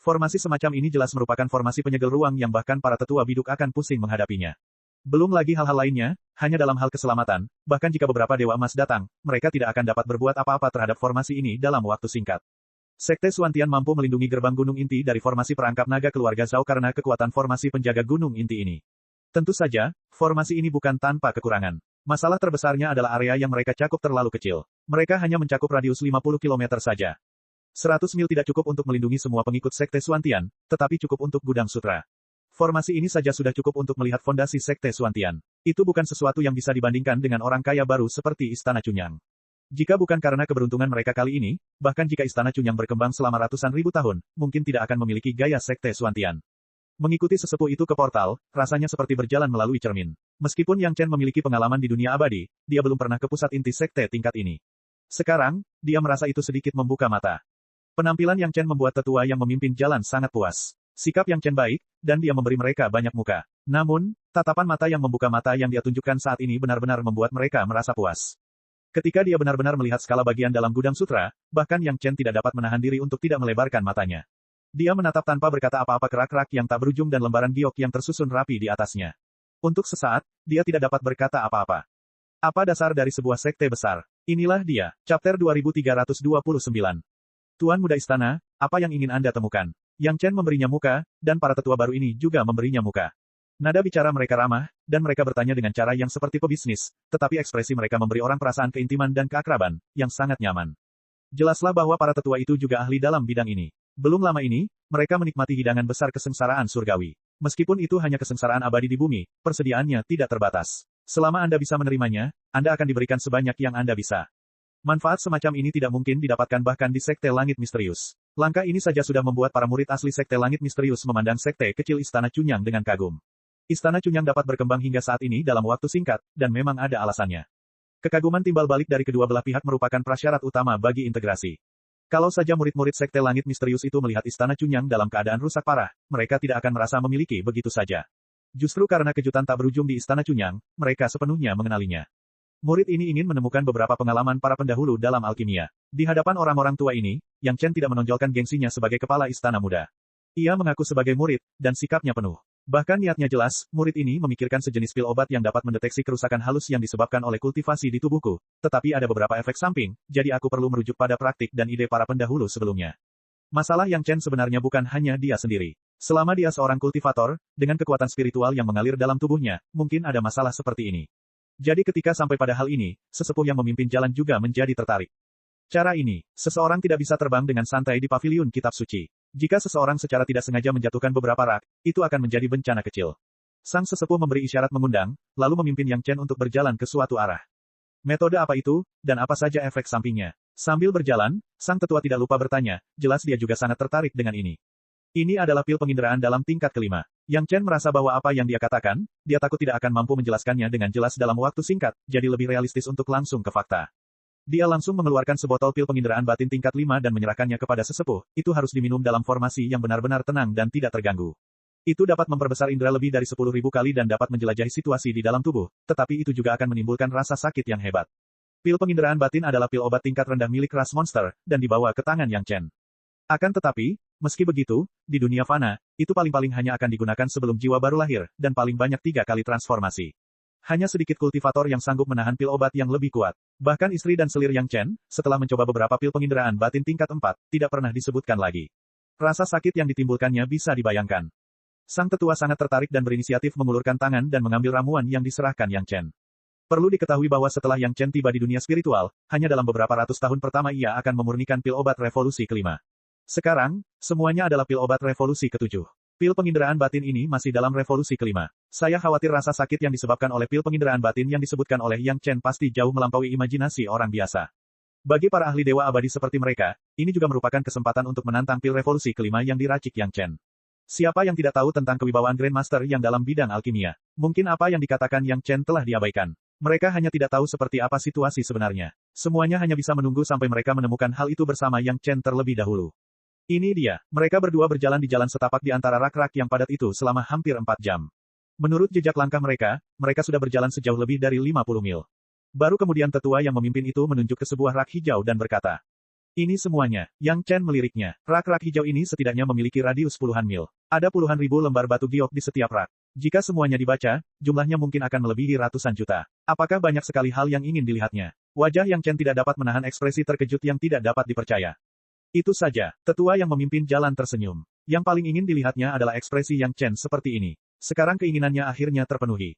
Formasi semacam ini jelas merupakan formasi penyegel ruang yang bahkan para tetua biduk akan pusing menghadapinya. Belum lagi hal-hal lainnya, hanya dalam hal keselamatan, bahkan jika beberapa Dewa Emas datang, mereka tidak akan dapat berbuat apa-apa terhadap formasi ini dalam waktu singkat. Sekte Xuantian mampu melindungi gerbang gunung inti dari formasi perangkap naga keluarga Zhao karena kekuatan formasi penjaga gunung inti ini. Tentu saja, formasi ini bukan tanpa kekurangan. Masalah terbesarnya adalah area yang mereka cakup terlalu kecil. Mereka hanya mencakup radius 50 km saja. 100 mil tidak cukup untuk melindungi semua pengikut Sekte Xuantian, tetapi cukup untuk gudang sutra. Formasi ini saja sudah cukup untuk melihat fondasi Sekte Xuantian. Itu bukan sesuatu yang bisa dibandingkan dengan orang kaya baru seperti Istana Chunyang. Jika bukan karena keberuntungan mereka kali ini, bahkan jika Istana Chunyang berkembang selama ratusan ribu tahun, mungkin tidak akan memiliki gaya Sekte Xuantian. Mengikuti sesepuh itu ke portal, rasanya seperti berjalan melalui cermin. Meskipun Yang Chen memiliki pengalaman di dunia abadi, dia belum pernah ke pusat inti sekte tingkat ini. Sekarang, dia merasa itu sedikit membuka mata. Penampilan Yang Chen membuat tetua yang memimpin jalan sangat puas. Sikap Yang Chen baik, dan dia memberi mereka banyak muka. Namun, tatapan mata yang membuka mata yang dia tunjukkan saat ini benar-benar membuat mereka merasa puas. Ketika dia benar-benar melihat skala bagian dalam gudang sutra, bahkan Yang Chen tidak dapat menahan diri untuk tidak melebarkan matanya. Dia menatap tanpa berkata apa-apa ke rak-rak yang tak berujung dan lembaran giok yang tersusun rapi di atasnya. Untuk sesaat, dia tidak dapat berkata apa-apa. Apa dasar dari sebuah sekte besar? Inilah dia, chapter 2329. Tuan Muda Istana, apa yang ingin Anda temukan? Yang Chen memberinya muka, dan para tetua baru ini juga memberinya muka. Nada bicara mereka ramah, dan mereka bertanya dengan cara yang seperti pebisnis, tetapi ekspresi mereka memberi orang perasaan keintiman dan keakraban, yang sangat nyaman. Jelaslah bahwa para tetua itu juga ahli dalam bidang ini. Belum lama ini, mereka menikmati hidangan besar kesengsaraan surgawi. Meskipun itu hanya kesengsaraan abadi di bumi, persediaannya tidak terbatas. Selama Anda bisa menerimanya, Anda akan diberikan sebanyak yang Anda bisa. Manfaat semacam ini tidak mungkin didapatkan bahkan di Sekte Langit Misterius. Langkah ini saja sudah membuat para murid asli Sekte Langit Misterius memandang Sekte kecil Istana Chunyang dengan kagum. Istana Chunyang dapat berkembang hingga saat ini dalam waktu singkat, dan memang ada alasannya. Kekaguman timbal balik dari kedua belah pihak merupakan prasyarat utama bagi integrasi. Kalau saja murid-murid Sekte Langit Misterius itu melihat Istana Chunyang dalam keadaan rusak parah, mereka tidak akan merasa memiliki begitu saja. Justru karena kejutan tak berujung di Istana Chunyang, mereka sepenuhnya mengenalinya. Murid ini ingin menemukan beberapa pengalaman para pendahulu dalam alkimia. Di hadapan orang-orang tua ini, Yang Chen tidak menonjolkan gengsinya sebagai kepala Istana Muda. Ia mengaku sebagai murid, dan sikapnya penuh. Bahkan niatnya jelas, murid ini memikirkan sejenis pil obat yang dapat mendeteksi kerusakan halus yang disebabkan oleh kultivasi di tubuhku. Tetapi ada beberapa efek samping, jadi aku perlu merujuk pada praktik dan ide para pendahulu sebelumnya. Masalah Yang Chen sebenarnya bukan hanya dia sendiri. Selama dia seorang kultivator, dengan kekuatan spiritual yang mengalir dalam tubuhnya, mungkin ada masalah seperti ini. Jadi ketika sampai pada hal ini, sesepuh yang memimpin jalan juga menjadi tertarik. Cara ini, seseorang tidak bisa terbang dengan santai di paviliun kitab suci. Jika seseorang secara tidak sengaja menjatuhkan beberapa rak, itu akan menjadi bencana kecil. Sang sesepuh memberi isyarat mengundang, lalu memimpin Yang Chen untuk berjalan ke suatu arah. Metode apa itu, dan apa saja efek sampingnya? Sambil berjalan, sang tetua tidak lupa bertanya, jelas dia juga sangat tertarik dengan ini. Ini adalah pil penginderaan dalam tingkat kelima. Yang Chen merasa bahwa apa yang dia katakan, dia takut tidak akan mampu menjelaskannya dengan jelas dalam waktu singkat, jadi lebih realistis untuk langsung ke fakta. Dia langsung mengeluarkan sebotol pil penginderaan batin tingkat 5 dan menyerahkannya kepada sesepuh, itu harus diminum dalam formasi yang benar-benar tenang dan tidak terganggu. Itu dapat memperbesar indera lebih dari 10.000 kali dan dapat menjelajahi situasi di dalam tubuh, tetapi itu juga akan menimbulkan rasa sakit yang hebat. Pil penginderaan batin adalah pil obat tingkat rendah milik ras monster, dan dibawa ke tangan Yang Chen. Akan tetapi, meski begitu, di dunia fana, itu paling-paling hanya akan digunakan sebelum jiwa baru lahir, dan paling banyak 3 kali transformasi. Hanya sedikit kultivator yang sanggup menahan pil obat yang lebih kuat. Bahkan istri dan selir Yang Chen, setelah mencoba beberapa pil penginderaan batin tingkat 4, tidak pernah disebutkan lagi. Rasa sakit yang ditimbulkannya bisa dibayangkan. Sang tetua sangat tertarik dan berinisiatif mengulurkan tangan dan mengambil ramuan yang diserahkan Yang Chen. Perlu diketahui bahwa setelah Yang Chen tiba di dunia spiritual, hanya dalam beberapa ratus tahun pertama ia akan memurnikan pil obat revolusi kelima. Sekarang, semuanya adalah pil obat revolusi ketujuh. Pil penginderaan batin ini masih dalam revolusi kelima. Saya khawatir rasa sakit yang disebabkan oleh pil penginderaan batin yang disebutkan oleh Yang Chen pasti jauh melampaui imajinasi orang biasa. Bagi para ahli dewa abadi seperti mereka, ini juga merupakan kesempatan untuk menantang pil revolusi kelima yang diracik Yang Chen. Siapa yang tidak tahu tentang kewibawaan Grandmaster yang dalam bidang alkimia? Mungkin apa yang dikatakan Yang Chen telah diabaikan. Mereka hanya tidak tahu seperti apa situasi sebenarnya. Semuanya hanya bisa menunggu sampai mereka menemukan hal itu bersama Yang Chen terlebih dahulu. Ini dia, mereka berdua berjalan di jalan setapak di antara rak-rak yang padat itu selama hampir 4 jam. Menurut jejak langkah mereka, mereka sudah berjalan sejauh lebih dari 50 mil. Baru kemudian tetua yang memimpin itu menunjuk ke sebuah rak hijau dan berkata, "Ini semuanya." Yang Chen meliriknya. Rak-rak hijau ini setidaknya memiliki radius puluhan mil. Ada puluhan ribu lembar batu giok di setiap rak. Jika semuanya dibaca, jumlahnya mungkin akan melebihi ratusan juta. Apakah banyak sekali hal yang ingin dilihatnya? Wajah Yang Chen tidak dapat menahan ekspresi terkejut yang tidak dapat dipercaya. Itu saja, tetua yang memimpin jalan tersenyum. Yang paling ingin dilihatnya adalah ekspresi Yang Chen seperti ini. Sekarang keinginannya akhirnya terpenuhi.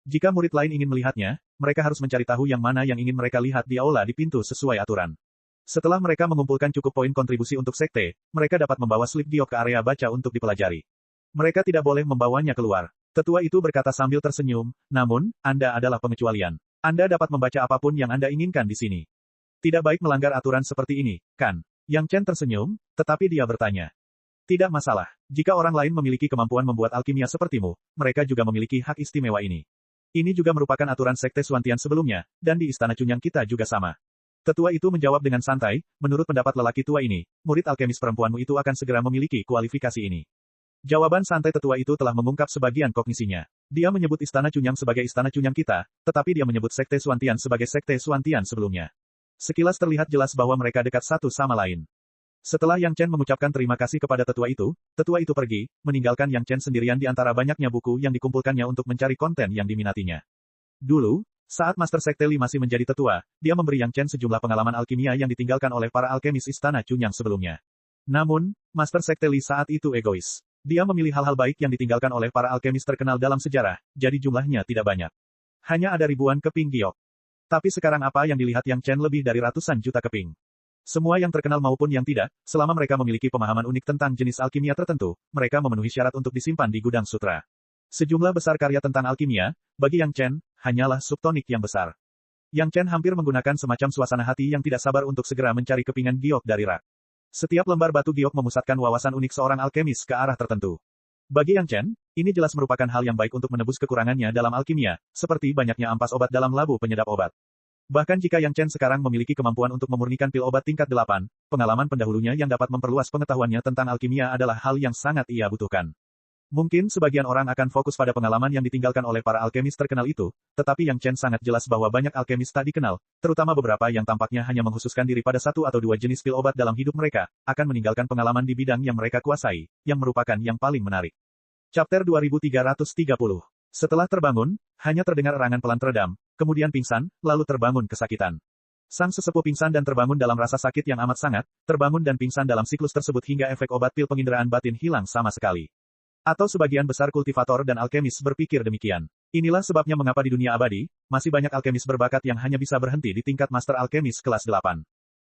Jika murid lain ingin melihatnya, mereka harus mencari tahu yang mana yang ingin mereka lihat di aula di pintu sesuai aturan. Setelah mereka mengumpulkan cukup poin kontribusi untuk sekte, mereka dapat membawa slip giok ke area baca untuk dipelajari. Mereka tidak boleh membawanya keluar. Tetua itu berkata sambil tersenyum, namun, Anda adalah pengecualian. Anda dapat membaca apapun yang Anda inginkan di sini. Tidak baik melanggar aturan seperti ini, kan? Yang Chen tersenyum, tetapi dia bertanya. Tidak masalah. Jika orang lain memiliki kemampuan membuat alkimia sepertimu, mereka juga memiliki hak istimewa ini. Ini juga merupakan aturan sekte Xuantian sebelumnya, dan di Istana Cunyang kita juga sama. Tetua itu menjawab dengan santai, menurut pendapat lelaki tua ini, murid alkemis perempuanmu itu akan segera memiliki kualifikasi ini. Jawaban santai tetua itu telah mengungkap sebagian kognisinya. Dia menyebut Istana Cunyang sebagai Istana Cunyang kita, tetapi dia menyebut sekte Xuantian sebagai sekte Xuantian sebelumnya. Sekilas terlihat jelas bahwa mereka dekat satu sama lain. Setelah Yang Chen mengucapkan terima kasih kepada tetua itu pergi, meninggalkan Yang Chen sendirian di antara banyaknya buku yang dikumpulkannya untuk mencari konten yang diminatinya. Dulu, saat Master Sekte Li masih menjadi tetua, dia memberi Yang Chen sejumlah pengalaman alkimia yang ditinggalkan oleh para alkemis Istana Cunyang sebelumnya. Namun, Master Sekte Li saat itu egois. Dia memilih hal-hal baik yang ditinggalkan oleh para alkemis terkenal dalam sejarah, jadi jumlahnya tidak banyak. Hanya ada ribuan keping giok. Tapi sekarang apa yang dilihat Yang Chen lebih dari ratusan juta keping. Semua yang terkenal maupun yang tidak, selama mereka memiliki pemahaman unik tentang jenis alkimia tertentu, mereka memenuhi syarat untuk disimpan di gudang sutra. Sejumlah besar karya tentang alkimia, bagi Yang Chen, hanyalah subtonik yang besar. Yang Chen hampir menggunakan semacam suasana hati yang tidak sabar untuk segera mencari kepingan giok dari rak. Setiap lembar batu giok memusatkan wawasan unik seorang alkemis ke arah tertentu. Bagi Yang Chen, ini jelas merupakan hal yang baik untuk menebus kekurangannya dalam alkimia, seperti banyaknya ampas obat dalam labu penyedap obat. Bahkan jika Yang Chen sekarang memiliki kemampuan untuk memurnikan pil obat tingkat 8, pengalaman pendahulunya yang dapat memperluas pengetahuannya tentang alkimia adalah hal yang sangat ia butuhkan. Mungkin sebagian orang akan fokus pada pengalaman yang ditinggalkan oleh para alkemis terkenal itu, tetapi Yang Chen sangat jelas bahwa banyak alkemis tak dikenal, terutama beberapa yang tampaknya hanya mengkhususkan diri pada satu atau dua jenis pil obat dalam hidup mereka, akan meninggalkan pengalaman di bidang yang mereka kuasai, yang merupakan yang paling menarik. Chapter 2330. Setelah terbangun, hanya terdengar erangan pelan teredam, kemudian pingsan, lalu terbangun kesakitan. Sang sesepuh pingsan dan terbangun dalam rasa sakit yang amat sangat, terbangun dan pingsan dalam siklus tersebut hingga efek obat pil penginderaan batin hilang sama sekali. Atau sebagian besar kultivator dan alkemis berpikir demikian. Inilah sebabnya mengapa di dunia abadi, masih banyak alkemis berbakat yang hanya bisa berhenti di tingkat master alkemis kelas 8.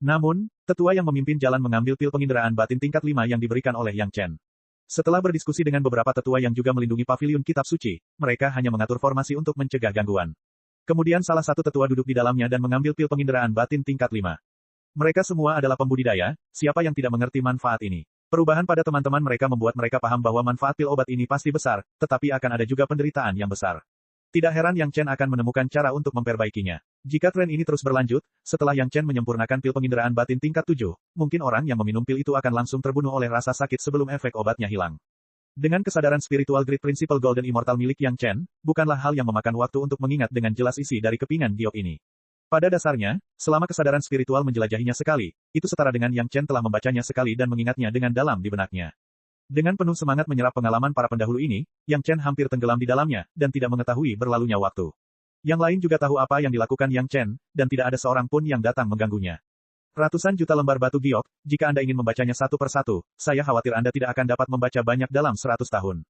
Namun, tetua yang memimpin jalan mengambil pil penginderaan batin tingkat 5 yang diberikan oleh Yang Chen. Setelah berdiskusi dengan beberapa tetua yang juga melindungi paviliun kitab suci, mereka hanya mengatur formasi untuk mencegah gangguan. Kemudian salah satu tetua duduk di dalamnya dan mengambil pil penginderaan batin tingkat 5. Mereka semua adalah pembudidaya, siapa yang tidak mengerti manfaat ini. Perubahan pada teman-teman mereka membuat mereka paham bahwa manfaat pil obat ini pasti besar, tetapi akan ada juga penderitaan yang besar. Tidak heran Yang Chen akan menemukan cara untuk memperbaikinya. Jika tren ini terus berlanjut, setelah Yang Chen menyempurnakan pil penginderaan batin tingkat 7, mungkin orang yang meminum pil itu akan langsung terbunuh oleh rasa sakit sebelum efek obatnya hilang. Dengan kesadaran spiritual Great Principle Golden Immortal milik Yang Chen, bukanlah hal yang memakan waktu untuk mengingat dengan jelas isi dari kepingan giok ini. Pada dasarnya, selama kesadaran spiritual menjelajahinya sekali, itu setara dengan Yang Chen telah membacanya sekali dan mengingatnya dengan dalam di benaknya. Dengan penuh semangat menyerap pengalaman para pendahulu ini, Yang Chen hampir tenggelam di dalamnya, dan tidak mengetahui berlalunya waktu. Yang lain juga tahu apa yang dilakukan Yang Chen, dan tidak ada seorang pun yang datang mengganggunya. Ratusan juta lembar batu giok, jika Anda ingin membacanya satu persatu, saya khawatir Anda tidak akan dapat membaca banyak dalam 100 tahun.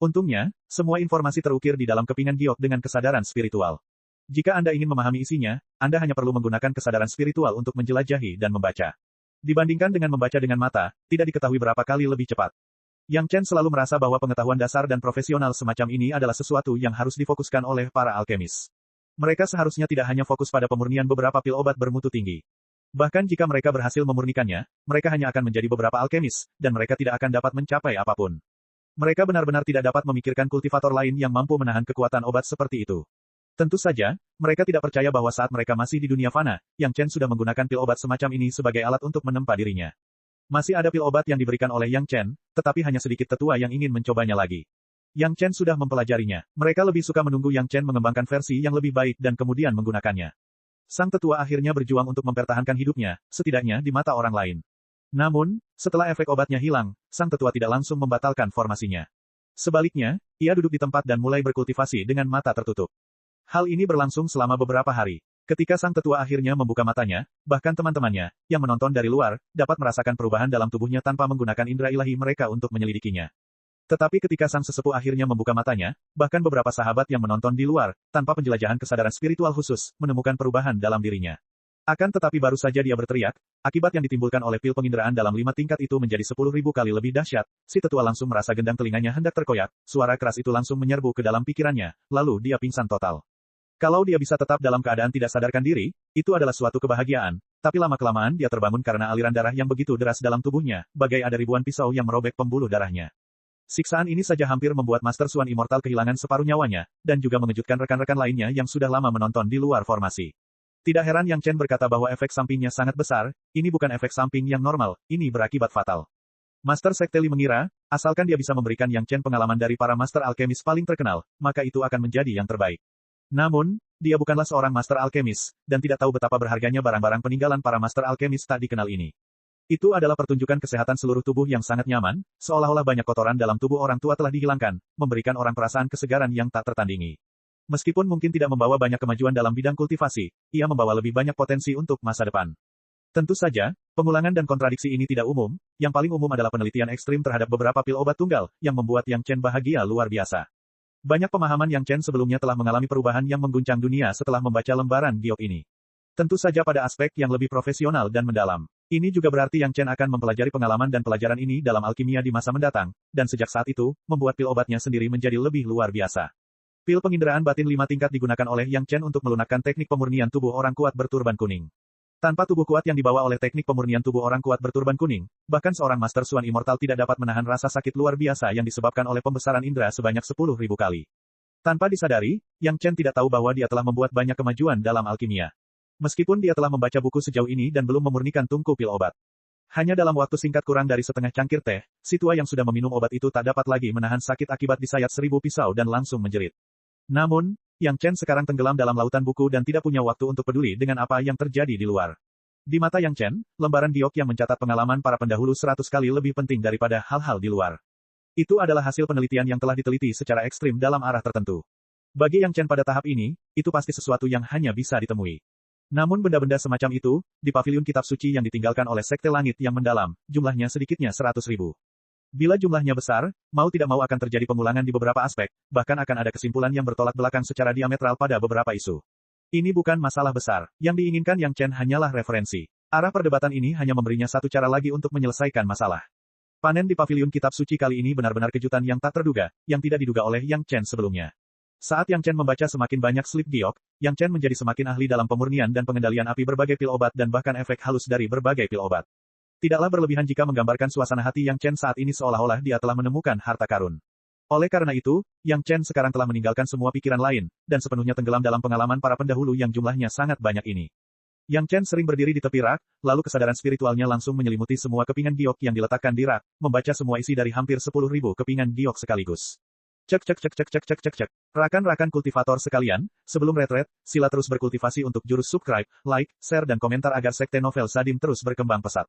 Untungnya, semua informasi terukir di dalam kepingan giok dengan kesadaran spiritual. Jika Anda ingin memahami isinya, Anda hanya perlu menggunakan kesadaran spiritual untuk menjelajahi dan membaca. Dibandingkan dengan membaca dengan mata, tidak diketahui berapa kali lebih cepat. Yang Chen selalu merasa bahwa pengetahuan dasar dan profesional semacam ini adalah sesuatu yang harus difokuskan oleh para alkemis. Mereka seharusnya tidak hanya fokus pada pemurnian beberapa pil obat bermutu tinggi. Bahkan jika mereka berhasil memurnikannya, mereka hanya akan menjadi beberapa alkemis, dan mereka tidak akan dapat mencapai apapun. Mereka benar-benar tidak dapat memikirkan kultivator lain yang mampu menahan kekuatan obat seperti itu. Tentu saja, mereka tidak percaya bahwa saat mereka masih di dunia fana, Yang Chen sudah menggunakan pil obat semacam ini sebagai alat untuk menempa dirinya. Masih ada pil obat yang diberikan oleh Yang Chen, tetapi hanya sedikit tetua yang ingin mencobanya lagi. Yang Chen sudah mempelajarinya. Mereka lebih suka menunggu Yang Chen mengembangkan versi yang lebih baik dan kemudian menggunakannya. Sang tetua akhirnya berjuang untuk mempertahankan hidupnya, setidaknya di mata orang lain. Namun, setelah efek obatnya hilang, sang tetua tidak langsung membatalkan formasinya. Sebaliknya, ia duduk di tempat dan mulai berkultivasi dengan mata tertutup. Hal ini berlangsung selama beberapa hari. Ketika sang tetua akhirnya membuka matanya, bahkan teman-temannya, yang menonton dari luar, dapat merasakan perubahan dalam tubuhnya tanpa menggunakan indera ilahi mereka untuk menyelidikinya. Tetapi ketika sang sesepuh akhirnya membuka matanya, bahkan beberapa sahabat yang menonton di luar, tanpa penjelajahan kesadaran spiritual khusus, menemukan perubahan dalam dirinya. Akan tetapi baru saja dia berteriak, akibat yang ditimbulkan oleh pil penginderaan dalam 5 tingkat itu menjadi 10.000 kali lebih dahsyat, si tetua langsung merasa gendang telinganya hendak terkoyak, suara keras itu langsung menyerbu ke dalam pikirannya, lalu dia pingsan total. Kalau dia bisa tetap dalam keadaan tidak sadarkan diri, itu adalah suatu kebahagiaan, tapi lama-kelamaan dia terbangun karena aliran darah yang begitu deras dalam tubuhnya, bagai ada ribuan pisau yang merobek pembuluh darahnya. Siksaan ini saja hampir membuat Master Swan Immortal kehilangan separuh nyawanya, dan juga mengejutkan rekan-rekan lainnya yang sudah lama menonton di luar formasi. Tidak heran Yang Chen berkata bahwa efek sampingnya sangat besar, ini bukan efek samping yang normal, ini berakibat fatal. Master Sekte Li mengira, asalkan dia bisa memberikan Yang Chen pengalaman dari para Master Alkemis paling terkenal, maka itu akan menjadi yang terbaik. Namun, dia bukanlah seorang Master Alkemis, dan tidak tahu betapa berharganya barang-barang peninggalan para Master Alkemis tak dikenal ini. Itu adalah pertunjukan kesehatan seluruh tubuh yang sangat nyaman, seolah-olah banyak kotoran dalam tubuh orang tua telah dihilangkan, memberikan orang perasaan kesegaran yang tak tertandingi. Meskipun mungkin tidak membawa banyak kemajuan dalam bidang kultivasi, ia membawa lebih banyak potensi untuk masa depan. Tentu saja, pengulangan dan kontradiksi ini tidak umum, yang paling umum adalah penelitian ekstrim terhadap beberapa pil obat tunggal, yang membuat Yang Chen bahagia luar biasa. Banyak pemahaman Yang Chen sebelumnya telah mengalami perubahan yang mengguncang dunia setelah membaca lembaran giok ini. Tentu saja pada aspek yang lebih profesional dan mendalam. Ini juga berarti Yang Chen akan mempelajari pengalaman dan pelajaran ini dalam alkimia di masa mendatang, dan sejak saat itu, membuat pil obatnya sendiri menjadi lebih luar biasa. Pil penginderaan batin 5 tingkat digunakan oleh Yang Chen untuk melunakkan teknik pemurnian tubuh orang kuat berturban kuning. Tanpa tubuh kuat yang dibawa oleh teknik pemurnian tubuh orang kuat berturban kuning, bahkan seorang Master Swan Immortal tidak dapat menahan rasa sakit luar biasa yang disebabkan oleh pembesaran indera sebanyak 10.000 kali. Tanpa disadari, Yang Chen tidak tahu bahwa dia telah membuat banyak kemajuan dalam alkimia. Meskipun dia telah membaca buku sejauh ini dan belum memurnikan tungku pil obat. Hanya dalam waktu singkat kurang dari setengah cangkir teh, si tua yang sudah meminum obat itu tak dapat lagi menahan sakit akibat disayat 1000 pisau dan langsung menjerit. Namun, Yang Chen sekarang tenggelam dalam lautan buku dan tidak punya waktu untuk peduli dengan apa yang terjadi di luar. Di mata Yang Chen, lembaran giok yang mencatat pengalaman para pendahulu 100 kali lebih penting daripada hal-hal di luar. Itu adalah hasil penelitian yang telah diteliti secara ekstrim dalam arah tertentu. Bagi Yang Chen pada tahap ini, itu pasti sesuatu yang hanya bisa ditemui. Namun benda-benda semacam itu, di pavilion kitab suci yang ditinggalkan oleh Sekte Langit yang mendalam, jumlahnya sedikitnya 100.000. Bila jumlahnya besar, mau tidak mau akan terjadi pengulangan di beberapa aspek, bahkan akan ada kesimpulan yang bertolak belakang secara diametral pada beberapa isu. Ini bukan masalah besar, yang diinginkan Yang Chen hanyalah referensi. Arah perdebatan ini hanya memberinya satu cara lagi untuk menyelesaikan masalah. Panen di pavilion kitab suci kali ini benar-benar kejutan yang tak terduga, yang tidak diduga oleh Yang Chen sebelumnya. Saat Yang Chen membaca semakin banyak slip giok, Yang Chen menjadi semakin ahli dalam pemurnian dan pengendalian api berbagai pil obat dan bahkan efek halus dari berbagai pil obat. Tidaklah berlebihan jika menggambarkan suasana hati Yang Chen saat ini seolah-olah dia telah menemukan harta karun. Oleh karena itu, Yang Chen sekarang telah meninggalkan semua pikiran lain, dan sepenuhnya tenggelam dalam pengalaman para pendahulu yang jumlahnya sangat banyak ini. Yang Chen sering berdiri di tepi rak, lalu kesadaran spiritualnya langsung menyelimuti semua kepingan giok yang diletakkan di rak, membaca semua isi dari hampir 10.000 kepingan giok sekaligus. Cek cek cek cek cek cek cek cek. Rakan-rakan kultivator sekalian, sebelum retret, sila terus berkultivasi untuk jurus subscribe, like, share dan komentar agar Sekte Novel Sadim terus berkembang pesat.